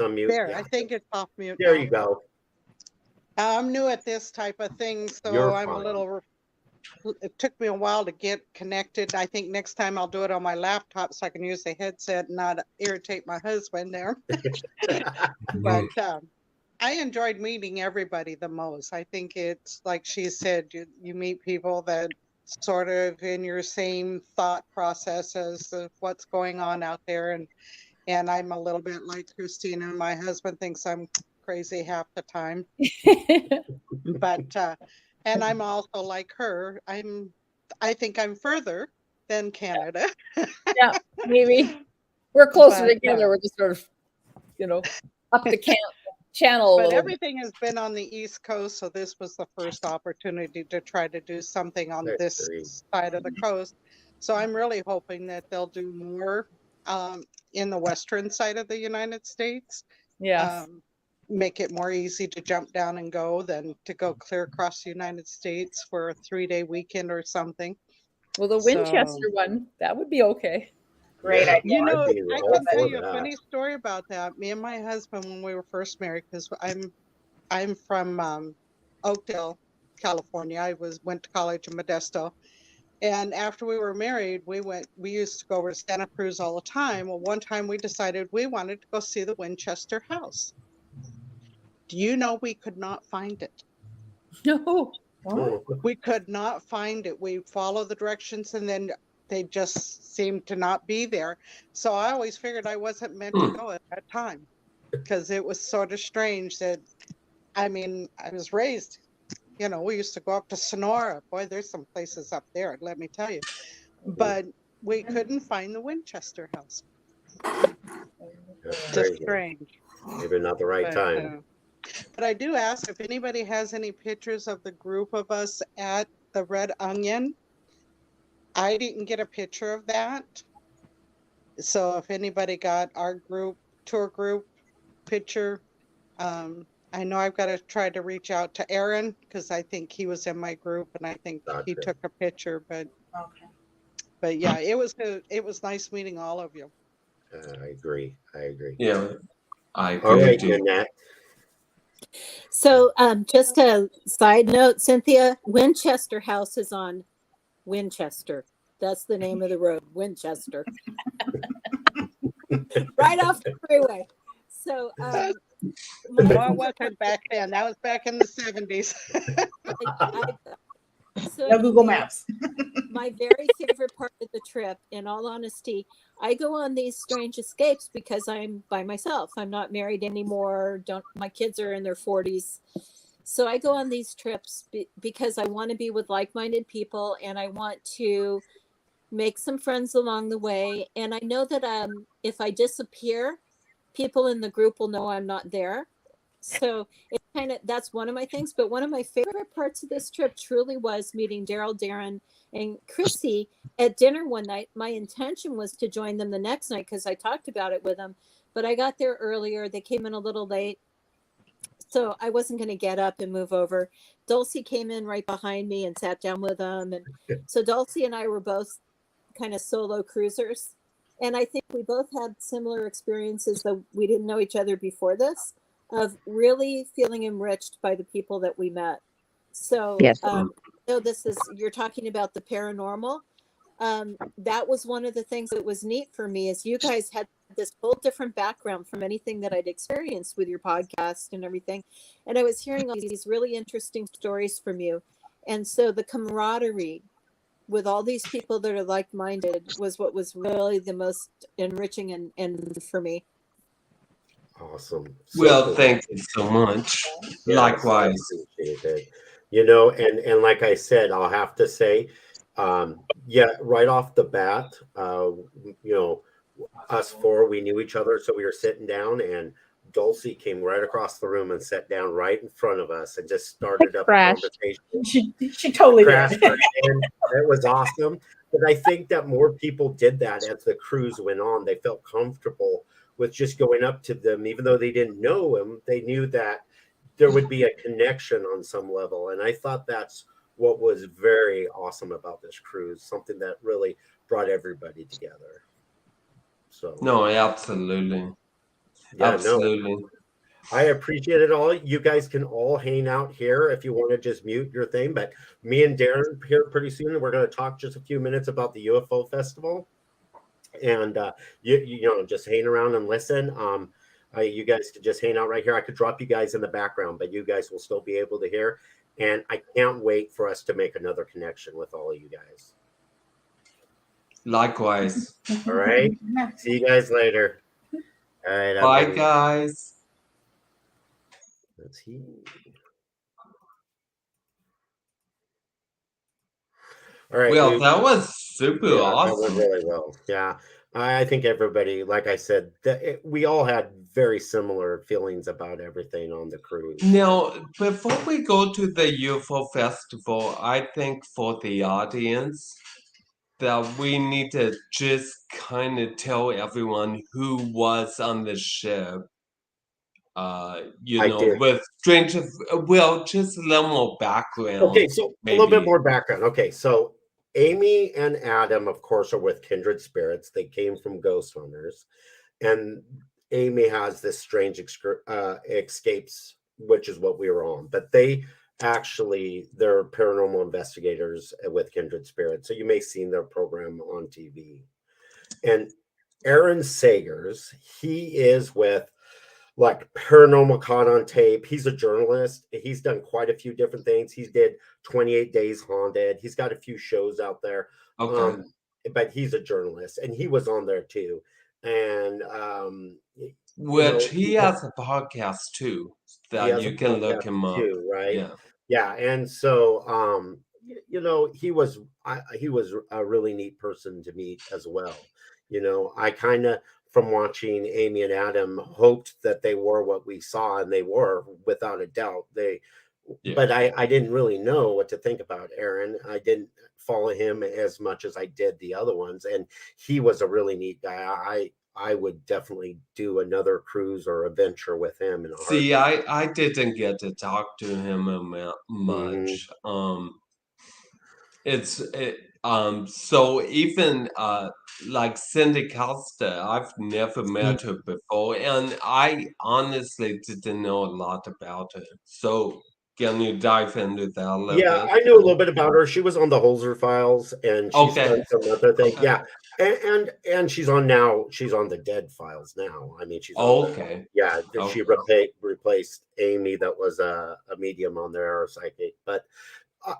unmute. There, Yeah. I think it's off mute. There now. you go. I'm new at this type of thing, so You're I'm fine. it took me a while to get connected. I think next time I'll do it on my laptop so I can use the headset and not irritate my husband there. But I enjoyed meeting everybody the most. I think it's like she said, you meet people that sort of in your same thought process as of what's going on out there. And I'm a little bit like Christina. My husband thinks I'm crazy half the time. But and I'm also like her. I think I'm further than Canada. Yeah, maybe we're closer together. We're just sort of, up the channel a But little everything has been on the East Coast, so this was the first opportunity to try to do something on this side of the coast. So I'm really hoping that they'll do more in the western side of the United States. Yes. Make it more easy to jump down and go than to go clear across the United States for a 3-day weekend or something. Well, the Winchester one, that would be okay. Great idea. I can tell you a funny story about that. Me and my husband, when we were first married, because I'm from Oakdale, California. I went to college in Modesto. And after we were married, we used to go over to Santa Cruz all the time. Well, one time we decided we wanted to go see the Winchester House. Do you know we could not find it? No. We could not find it. We followed the directions and then they just seemed to not be there. So I always figured I wasn't meant to go at that time because it was sort of strange that, I mean, I was raised, you know, we used to go up to Sonora. Boy, there's some places up there, let me tell you. But we couldn't find the Winchester house. That's Just crazy. strange. Maybe not the right time. But I do ask if anybody has any pictures of the group of us at the Red Onion. I didn't get a picture of that. So if anybody got our group, tour group picture, I know I've got to try to reach out to Aaron because I think he was in my group and I think he took a picture. But yeah, it was nice meeting all of you. I agree. Yeah, I All agree right, too. Annette. So, just a side note, Cynthia, Winchester House is on Winchester. That's the name of the road, Winchester. Right off the freeway. So, No, it wasn't back then. That was back in the 70s. No Google Maps. My very favorite part of the trip, in all honesty, I go on these strange escapes because I'm by myself. I'm not married anymore. My kids are in their 40s. So I go on these trips because I want to be with like-minded people and I want to make some friends along the way. And I know that if I disappear, people in the group will know I'm not there. So it's that's one of my things. But one of my favorite parts of this trip truly was meeting Daryl, Darren, and Chrissy at dinner one night. My intention was to join them the next night because I talked about it with them, but I got there earlier. They came in a little late. So I wasn't going to get up and move over. Dulcie came in right behind me and sat down with them. And so Dulcie and I were both kind of solo cruisers. And I think we both had similar experiences, though we didn't know each other before this, of really feeling enriched by the people that we met. So, yes. So you're talking about the paranormal. That was one of the things that was neat for me is you guys had this whole different background from anything that I'd experienced with your podcast and everything. And I was hearing all these really interesting stories from you. And so the camaraderie with all these people that are like-minded was what was really the most enriching and for me. Awesome. Well, thank you so much. Yes, Likewise. I appreciate it. You know, and like I said, I'll have to say, right off the bat, you know, us four, we knew each other, so we were sitting down, and Dulcie came right across the room and sat down right in front of us and just started up a conversation. She totally crashed did. right in. It was awesome. But I think that more people did that as the cruise went on. They felt comfortable with just going up to them, even though they didn't know him. They knew that there would be a connection on some level. And I thought that's what was very awesome about this cruise, something that really brought everybody together. So no, absolutely. Yeah, absolutely. No, I appreciate it all. You guys can all hang out here if you want to just mute your thing. But me and Darren here pretty soon, we're going to talk just a few minutes about the UFO Festival. And you know, just hang around and listen. You guys could just hang out right here. I could drop you guys in the background, but you guys will still be able to hear. And I can't wait for us to make another connection with all of you guys. Likewise. All right. See you guys later. All right. Bye, guys. Let's see. All right. Well, that was super awesome. That went really well. Yeah. I think everybody, like I said, we all had very similar feelings about everything on the cruise. Now, before we go to the UFO Festival, I think for the audience that we need to just kind of tell everyone who was on the ship. You know, with strange, well, just a little more background. Okay, so maybe. A little bit more background. Okay, so Amy and Adam, of course, are with Kindred Spirits. They came from Ghost Hunters. And Amy has this Strange Escapes, which is what we were on. But they're paranormal investigators with Kindred Spirits. So you may have seen their program on TV. And Aaron Sagers, he is with like Paranormal Caught on Tape. He's a journalist. He's done quite a few different things. He did 28 Days Haunted. He's got a few shows out there. Okay. But he's a journalist, and he was on there too. And which he has a podcast too that you can look him up too, right? Yeah. Yeah, and so he was a really neat person to meet as well. I kind of, from watching Amy and Adam, hoped that they were what we saw, and they were without a doubt. But I didn't really know what to think about Aaron. I didn't follow him as much as I did the other ones, and he was a really neat guy. I would definitely do another cruise or adventure with him. See, I didn't get to talk to him much. So even like Cindy Costa, I've never met her before, and I honestly didn't know a lot about her. So can you dive into that a little bit? Yeah, I knew a little bit about her. She was on the Holzer Files, and she's done some other things. Yeah, and she's on now. She's on the Dead Files now. I mean, she's she replaced Amy, that was a medium on there, or psychic. But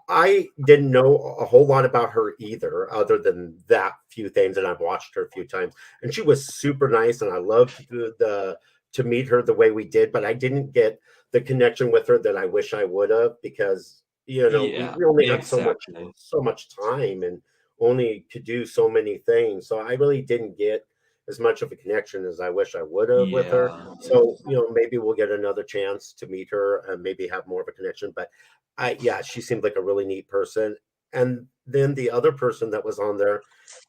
I didn't know a whole lot about her either, other than that few things, and I've watched her a few times. And she was super nice, and I loved to meet her the way we did. But I didn't get the connection with her that I wish I would have, because we only had so much time and only could do so many things. So I really didn't get as much of a connection as I wish I would have with her. So maybe we'll get another chance to meet her and maybe have more of a connection. But she seemed like a really neat person. And then the other person that was on there,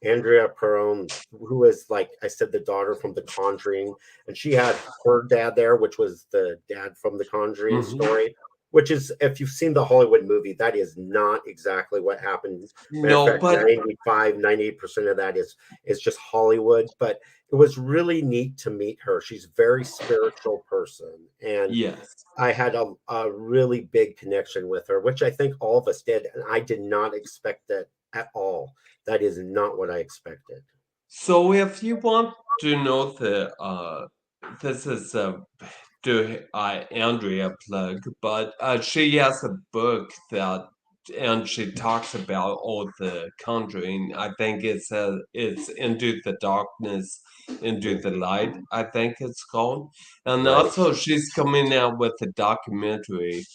Andrea Perron, who is, like I said, the daughter from The Conjuring, and she had her dad there, which was the dad from The Conjuring story, which is, if you've seen the Hollywood movie, that is not exactly what happened. Matter of fact, 98% of that is just Hollywood. But it was really neat to meet her. She's a very spiritual person, and I had a really big connection with her, which I think all of us did, and I did not expect that at all. That is not what I expected. So if you want to know this is Andrea plug, but she has a book and she talks about all the Conjuring. I think it's Into the Darkness, Into the Light, I think it's called. And also she's coming out with a documentary.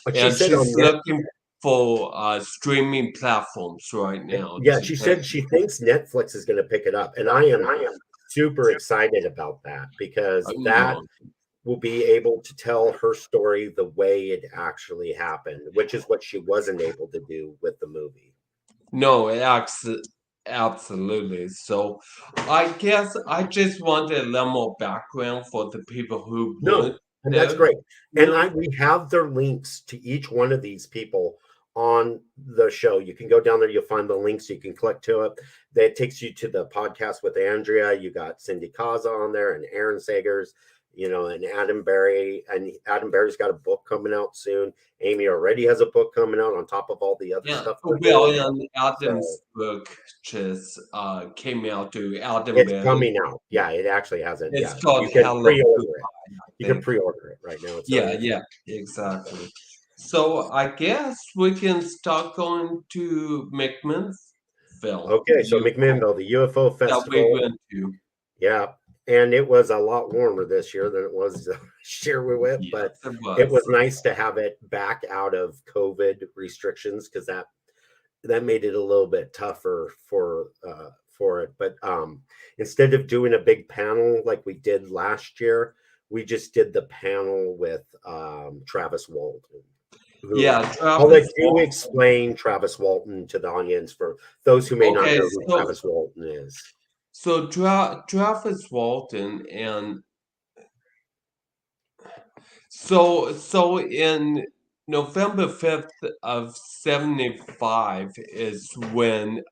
And she's looking for streaming platforms right now. Yeah, she said she thinks Netflix is going to pick it up, and I am super excited about that, because that will be able to tell her story the way it actually happened, which is what she wasn't able to do with the movie. No, absolutely. So I guess I just wanted a little more background for the people who and that's great. And we have their links to each one of these people on the show. You can go down there, you'll find the links, you can click to it. That takes you to the podcast with Andrea. You got Cindy Kaza on there, and Aaron Sagers, and Adam Berry. And Adam Berry's got a book coming out soon. Amy already has a book coming out on top of all the other stuff. And Adam's book just came out too. It's coming out. Yeah, it actually hasn't. It's called You can pre-order it. You can pre-order it right now. Yeah, exactly. So I guess we can start going to McMinnville. Okay, so McMinnville, the UFO Festival. That we went to. Yeah, and it was a lot warmer this year than it was last year we went, but it was nice to have it back out of COVID restrictions, because that made it a little bit tougher for it. But instead of doing a big panel like we did last year, we just did the panel with Travis Walton. I'll let you explain Travis Walton to the audience, for those who may not know who Travis Walton is. So Travis Walton, and so in November 5th of 75 is when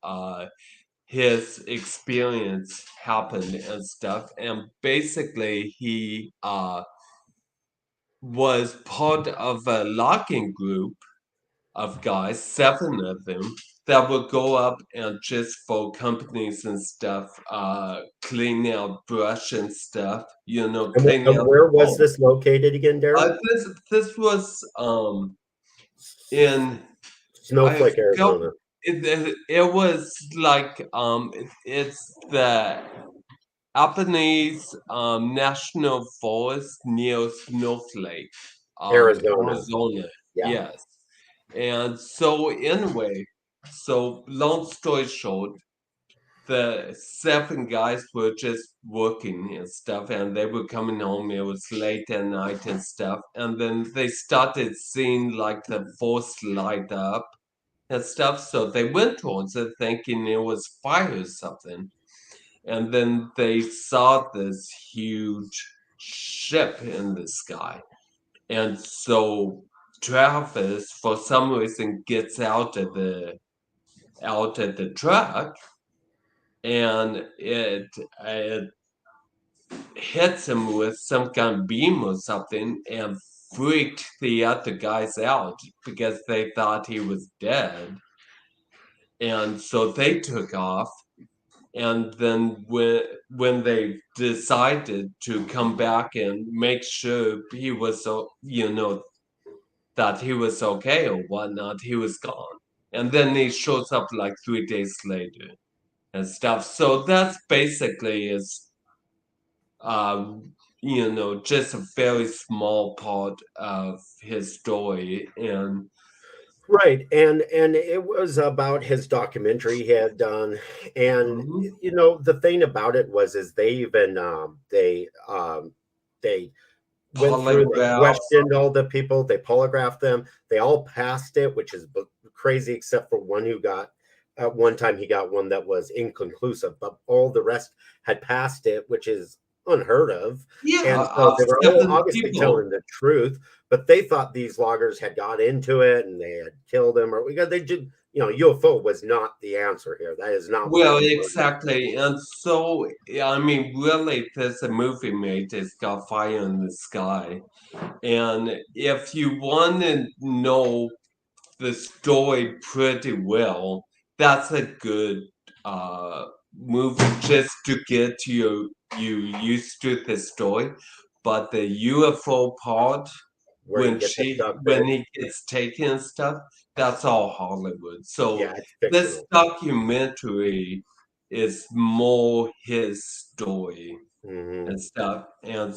his experience happened and stuff, and basically he was part of a logging group of guys, 7 of them, that would go up and just for companies and stuff, clean out brush and stuff, you know, clean And out where the was home. this located again, Darren? This was in Snowflake, I forgot- Arizona. It was like it's the Japanese National Forest near Snowflake, Arizona. Arizona. Yeah. Yes. And so anyway, so long story short, the 7 guys were just working and stuff, and they were coming home. It was late at night and stuff, and then they started seeing like the forest light up and stuff. So they went towards it, thinking it was fire or something, and then they saw this huge ship in the sky, and so Travis, for some reason, gets out at the truck, and it hits him with some kind of beam or something, and freaked the other guys out because they thought he was dead, and so they took off. And then when they decided to come back and make sure he was, you know, that he was okay or whatnot, he was gone. And then he shows up like 3 days later and stuff. So that's basically is, you know, just a very small part of his story. And Right, and it was about his documentary he had done, and Mhm. you know the thing about it was is they even they went through and they polygraphs. questioned all the people, they polygraphed them, they all passed it, which is crazy except for one who got at one time he got one that was inconclusive, but all the rest had passed it, which is unheard of. Yeah, And so they were all 7 obviously people. telling the truth, but they thought these loggers had got into it and they had killed him, or they did. You know, UFO was not the answer here. That is not what Well, they were. exactly. And so, yeah, I mean, really, there's a movie made, it's got Fire in the Sky. And if you want to know the story pretty well, that's a good movie just to get you used to the story. But the UFO part, Where he when gets when abducted. he gets taken and stuff, that's all Hollywood. So Yeah, it's this fictional. documentary is more his story Mhm. and stuff, and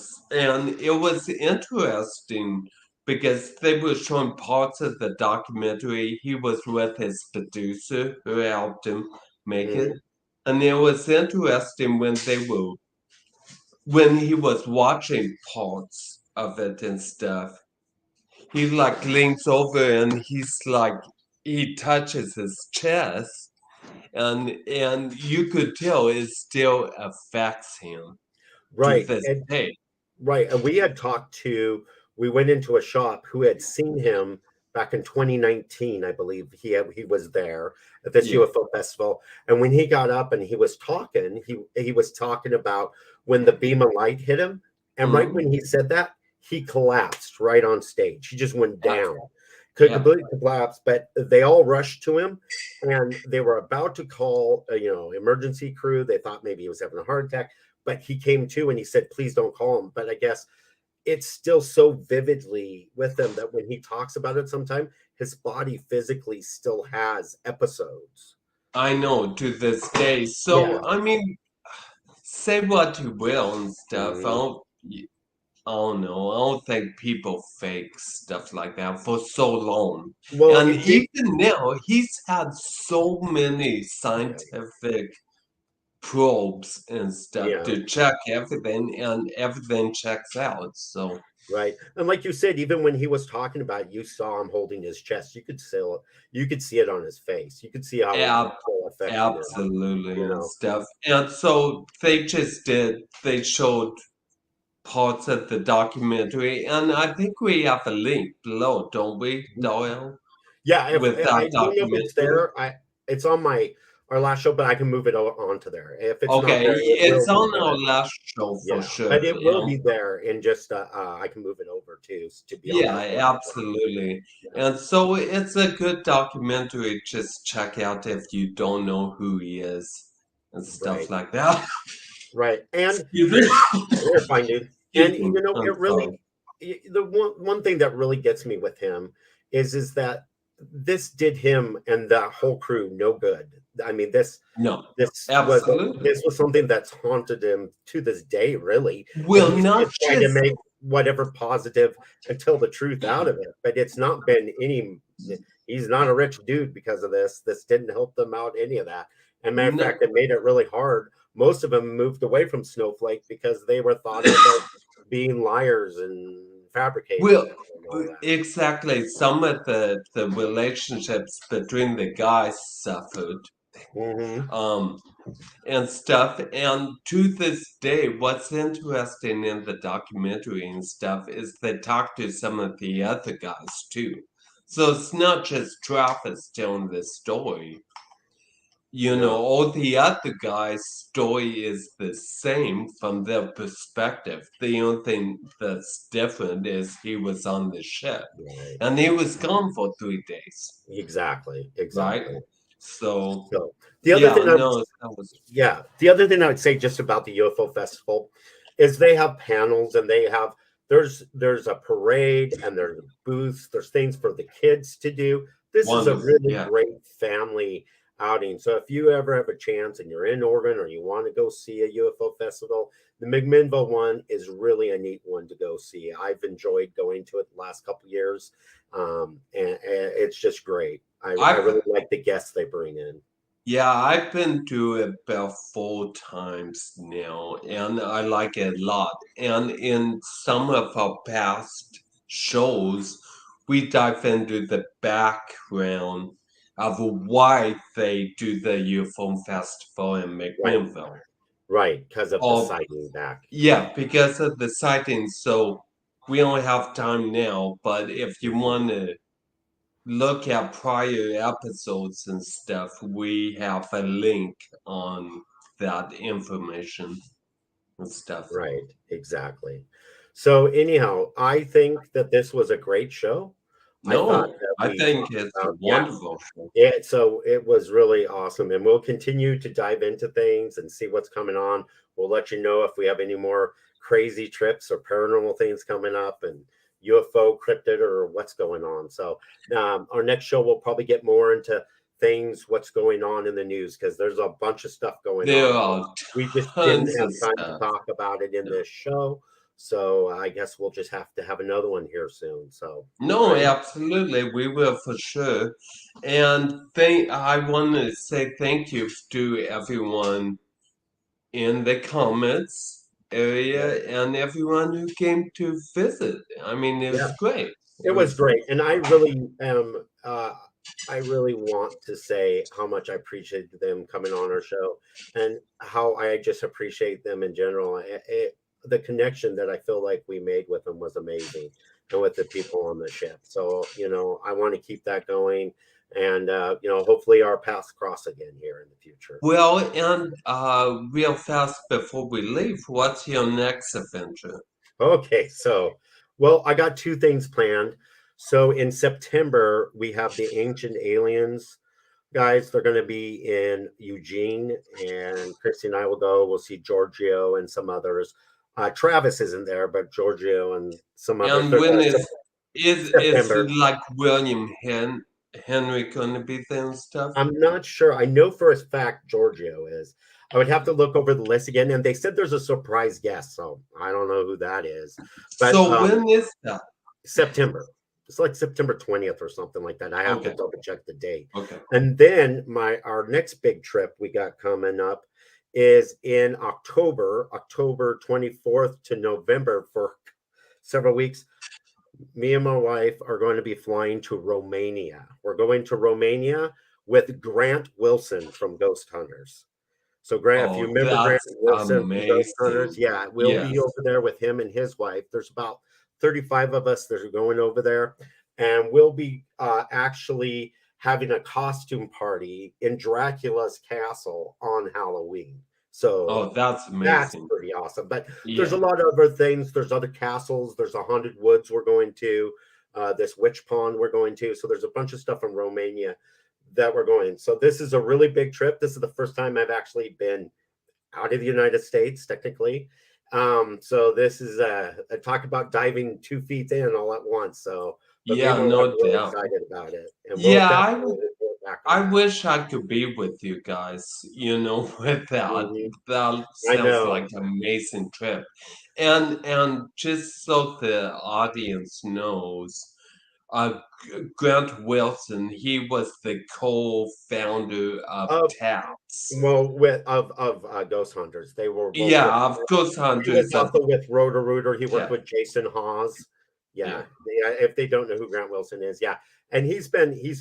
it was interesting because they were showing parts of the documentary. He was with his producer who helped him make it, and it was interesting when he was watching parts of it and stuff. He like leans over and he touches his chest, and you could tell it still affects him to Right. this day. Right. And we went into a shop who had seen him back in 2019, I believe. He was there at this Yeah. UFO festival. And when he got up and he was talking, he was talking about when the beam of light hit him. And right Mhm. when he said that, he collapsed right on stage. He just went down. Yeah. Completely collapsed, but they all rushed to him and they were about to call emergency crew. They thought maybe he was having a heart attack, but he came to and he said, please don't call him. But I guess it's still so vividly with him that when he talks about it sometime, his body physically still has episodes. I know, to this day. So, Yeah. I mean, say what you will and stuff. Mhm. I don't know. I don't think people fake stuff like that for so long. Well, And it did. even now, he's had so many scientific probes and stuff Yeah. to check everything, and everything checks out. So, Right. And like you said, even when he was talking about it, you saw him holding his chest. You could see it on his face. You could see how it was so affecting him, absolutely you and know. stuff. And so they showed parts of the documentary, and I think we have a link below, don't we, Doyle? Yeah, With I that don't know if it's documentary. there. It's on my our last show, but I can move it onto there. If it's Okay, not there, it it's will be on our there. last show for Yeah, sure. but it will be there in just I can move it over to be on Yeah, there. absolutely. And so it's a good documentary. Just check out if you don't know who he is and stuff Right. like that. Right. And Excuse me. you're fine, dude. And Excuse me. I'm it really sorry. the one thing that really gets me with him is that this did him and the whole crew no good. I mean, No, this absolutely. was something that's haunted him to this day, really. Well, And he's not just trying to just make whatever positive and tell the truth out of it. But it's not been any. He's not a rich dude because of this. This didn't help them out any of that. And matter of No. fact, it made it really hard. Most of them moved away from Snowflake because they were thought of as being liars and fabricators. Well, and all that. exactly. Some of the relationships between the guys suffered. Mhm. And stuff. And to this day, what's interesting in the documentary and stuff is they talk to some of the other guys too. So it's not just Travis telling the story. You know, all the other guys' story is the same from their perspective. The only thing that's different is he was on the ship. Right. And he was gone for 3 days. Exactly. Right? So the other thing the other thing I would say just about the UFO festival is they have panels and they have there's a parade and there's booths, there's things for the kids to do. This is a really great family outing. So if you ever have a chance and you're in Oregon or you want to go see a UFO festival, the McMinnville one is really a neat one to go see. I've enjoyed going to it the last couple of years, and it's just great. I really like the guests they bring in. Yeah, I've been to it about 4 times now, and I like it a lot. And in some of our past shows, we dive into the background of why they do the UFO Festival in McMinnville. Right, because of the sighting back. Yeah, because of the sighting. So we only have time now, but if you want to look at prior episodes and stuff, we have a link on that information and stuff. Right, exactly. So anyhow, I think that this was a great show. I think it's a wonderful show. Yeah, so it was really awesome, and we'll continue to dive into things and see what's coming on. We'll let you know if we have any more crazy trips or paranormal things coming up, and UFO cryptid or what's going on. So our next show we'll probably get more into things, what's going on in the news, because there's a bunch of stuff going on. We just didn't have time to talk about it in this show. So I guess we'll just have to have another one here soon. So no, absolutely, we will for sure. And I want to say thank you to everyone in the comments area and everyone who came to visit. I mean, it was great. It was great, and I really am. I really want to say how much I appreciate them coming on our show, and how I just appreciate them in general. The connection that I feel like we made with them was amazing, and with the people on the ship. So I want to keep that going, and hopefully our paths cross again here in the future. Well, and real fast before we leave, what's your next adventure? Okay, so well, I got 2 things planned. So in September, we have the Ancient Aliens guys. They're going to be in Eugene, and Christy and I will go. We'll see Giorgio and some others. Travis isn't there, but Giorgio and some others. And when is like William Henry going to be there and stuff? I'm not sure. I know for a fact Giorgio is. I would have to look over the list again, and they said there's a surprise guest, so I don't know who that is. But, so when is that? September. It's like September 20th or something like that. I have to double check the date. Okay. And then our next big trip we got coming up is in October 24th to November for several weeks. Me and my wife are going to be flying to Romania. We're going to Romania with Grant Wilson from Ghost Hunters. So Grant, if you remember Grant Wilson from Ghost Hunters, we'll be over there with him and his wife. There's about 35 of us that are going over there, and we'll be actually having a costume party in Dracula's castle on Halloween. So Oh, that's that's amazing. pretty awesome. But Yeah. there's a lot of other things. There's other castles. There's a haunted woods we're going to. This witch pond we're going to. So there's a bunch of stuff in Romania that we're going. So this is a really big trip. This is the first time I've actually been out of the United States, technically. So this is a talk about diving 2 feet in all at once. So but me Yeah, and my no wife are really doubt. excited about it. And we'll Yeah, definitely report back on I that. wish I could be with you guys, with that. Mhm. That I sounds know. like an amazing trip. And just so the audience knows, Grant Wilson, he was the co-founder of Of TAPS. well, of Ghost Hunters, they were both Yeah, with. of Ghost He was Hunters of also with Roto-Rooter. He worked yeah, with Jason Hawes. yeah. Yeah. If they don't know who Grant Wilson is, yeah. And he's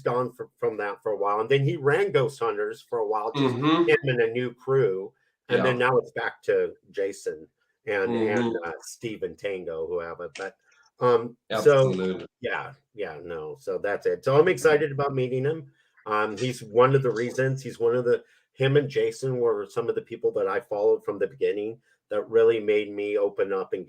gone from that for a while, and then he ran Ghost Hunters for a while, just Mm-hmm. him and a new crew, and then Yeah. now it's back to Jason and Mm-hmm. Steve and Tango who have it. But so Absolutely. yeah, no. So that's it. So I'm excited about meeting him. He's one of the reasons. Him and Jason were some of the people that I followed from the beginning that really made me open up and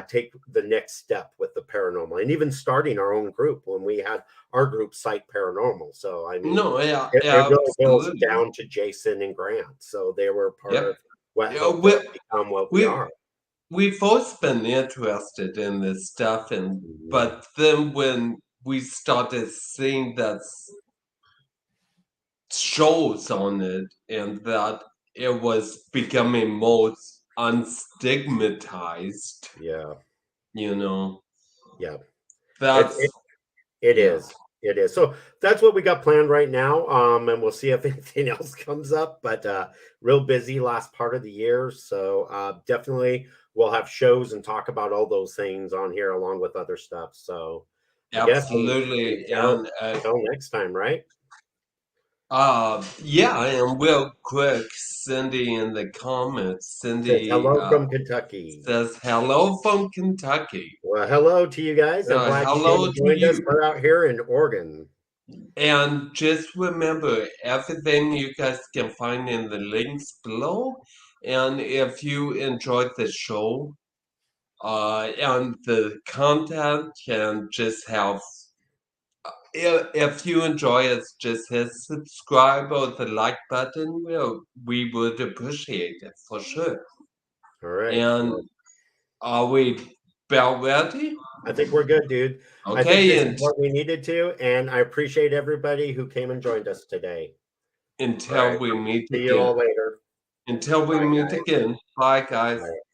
take the next step with the paranormal, and even starting our own group when we had our group Site Paranormal. So I mean, No, yeah, it really boils absolutely. down to Jason and Grant. So they were part Yeah. of what Yeah, helped us become what we we are. we've always been interested in this stuff, but then when we started seeing that shows on it and that it was becoming more unstigmatized, Yeah, yeah. that's It yeah, is. It is. So that's what we got planned right now. And we'll see if anything else comes up. But real busy last part of the year. So definitely we'll have shows and talk about all those things on here along with other stuff. So I guess absolutely. until next time, right? Yeah, and real quick, Cindy in the comments, Says Cindy hello from Kentucky. says hello from Kentucky. Well, hello to you guys. I'm glad you came Hello and to joined us. you. We're out here in Oregon. And just remember, everything you guys can find in the links below. And if you enjoyed the show, and the content, can just have, if you enjoy it, just hit subscribe or the like button. We would appreciate it for sure. All right. And are we about ready? I think we're good, dude. I think Okay, this and is what we needed to, and I appreciate everybody who came and joined us today. until All right. we meet See you all again. later. Until we Bye, meet guys. again. Bye, guys. Bye.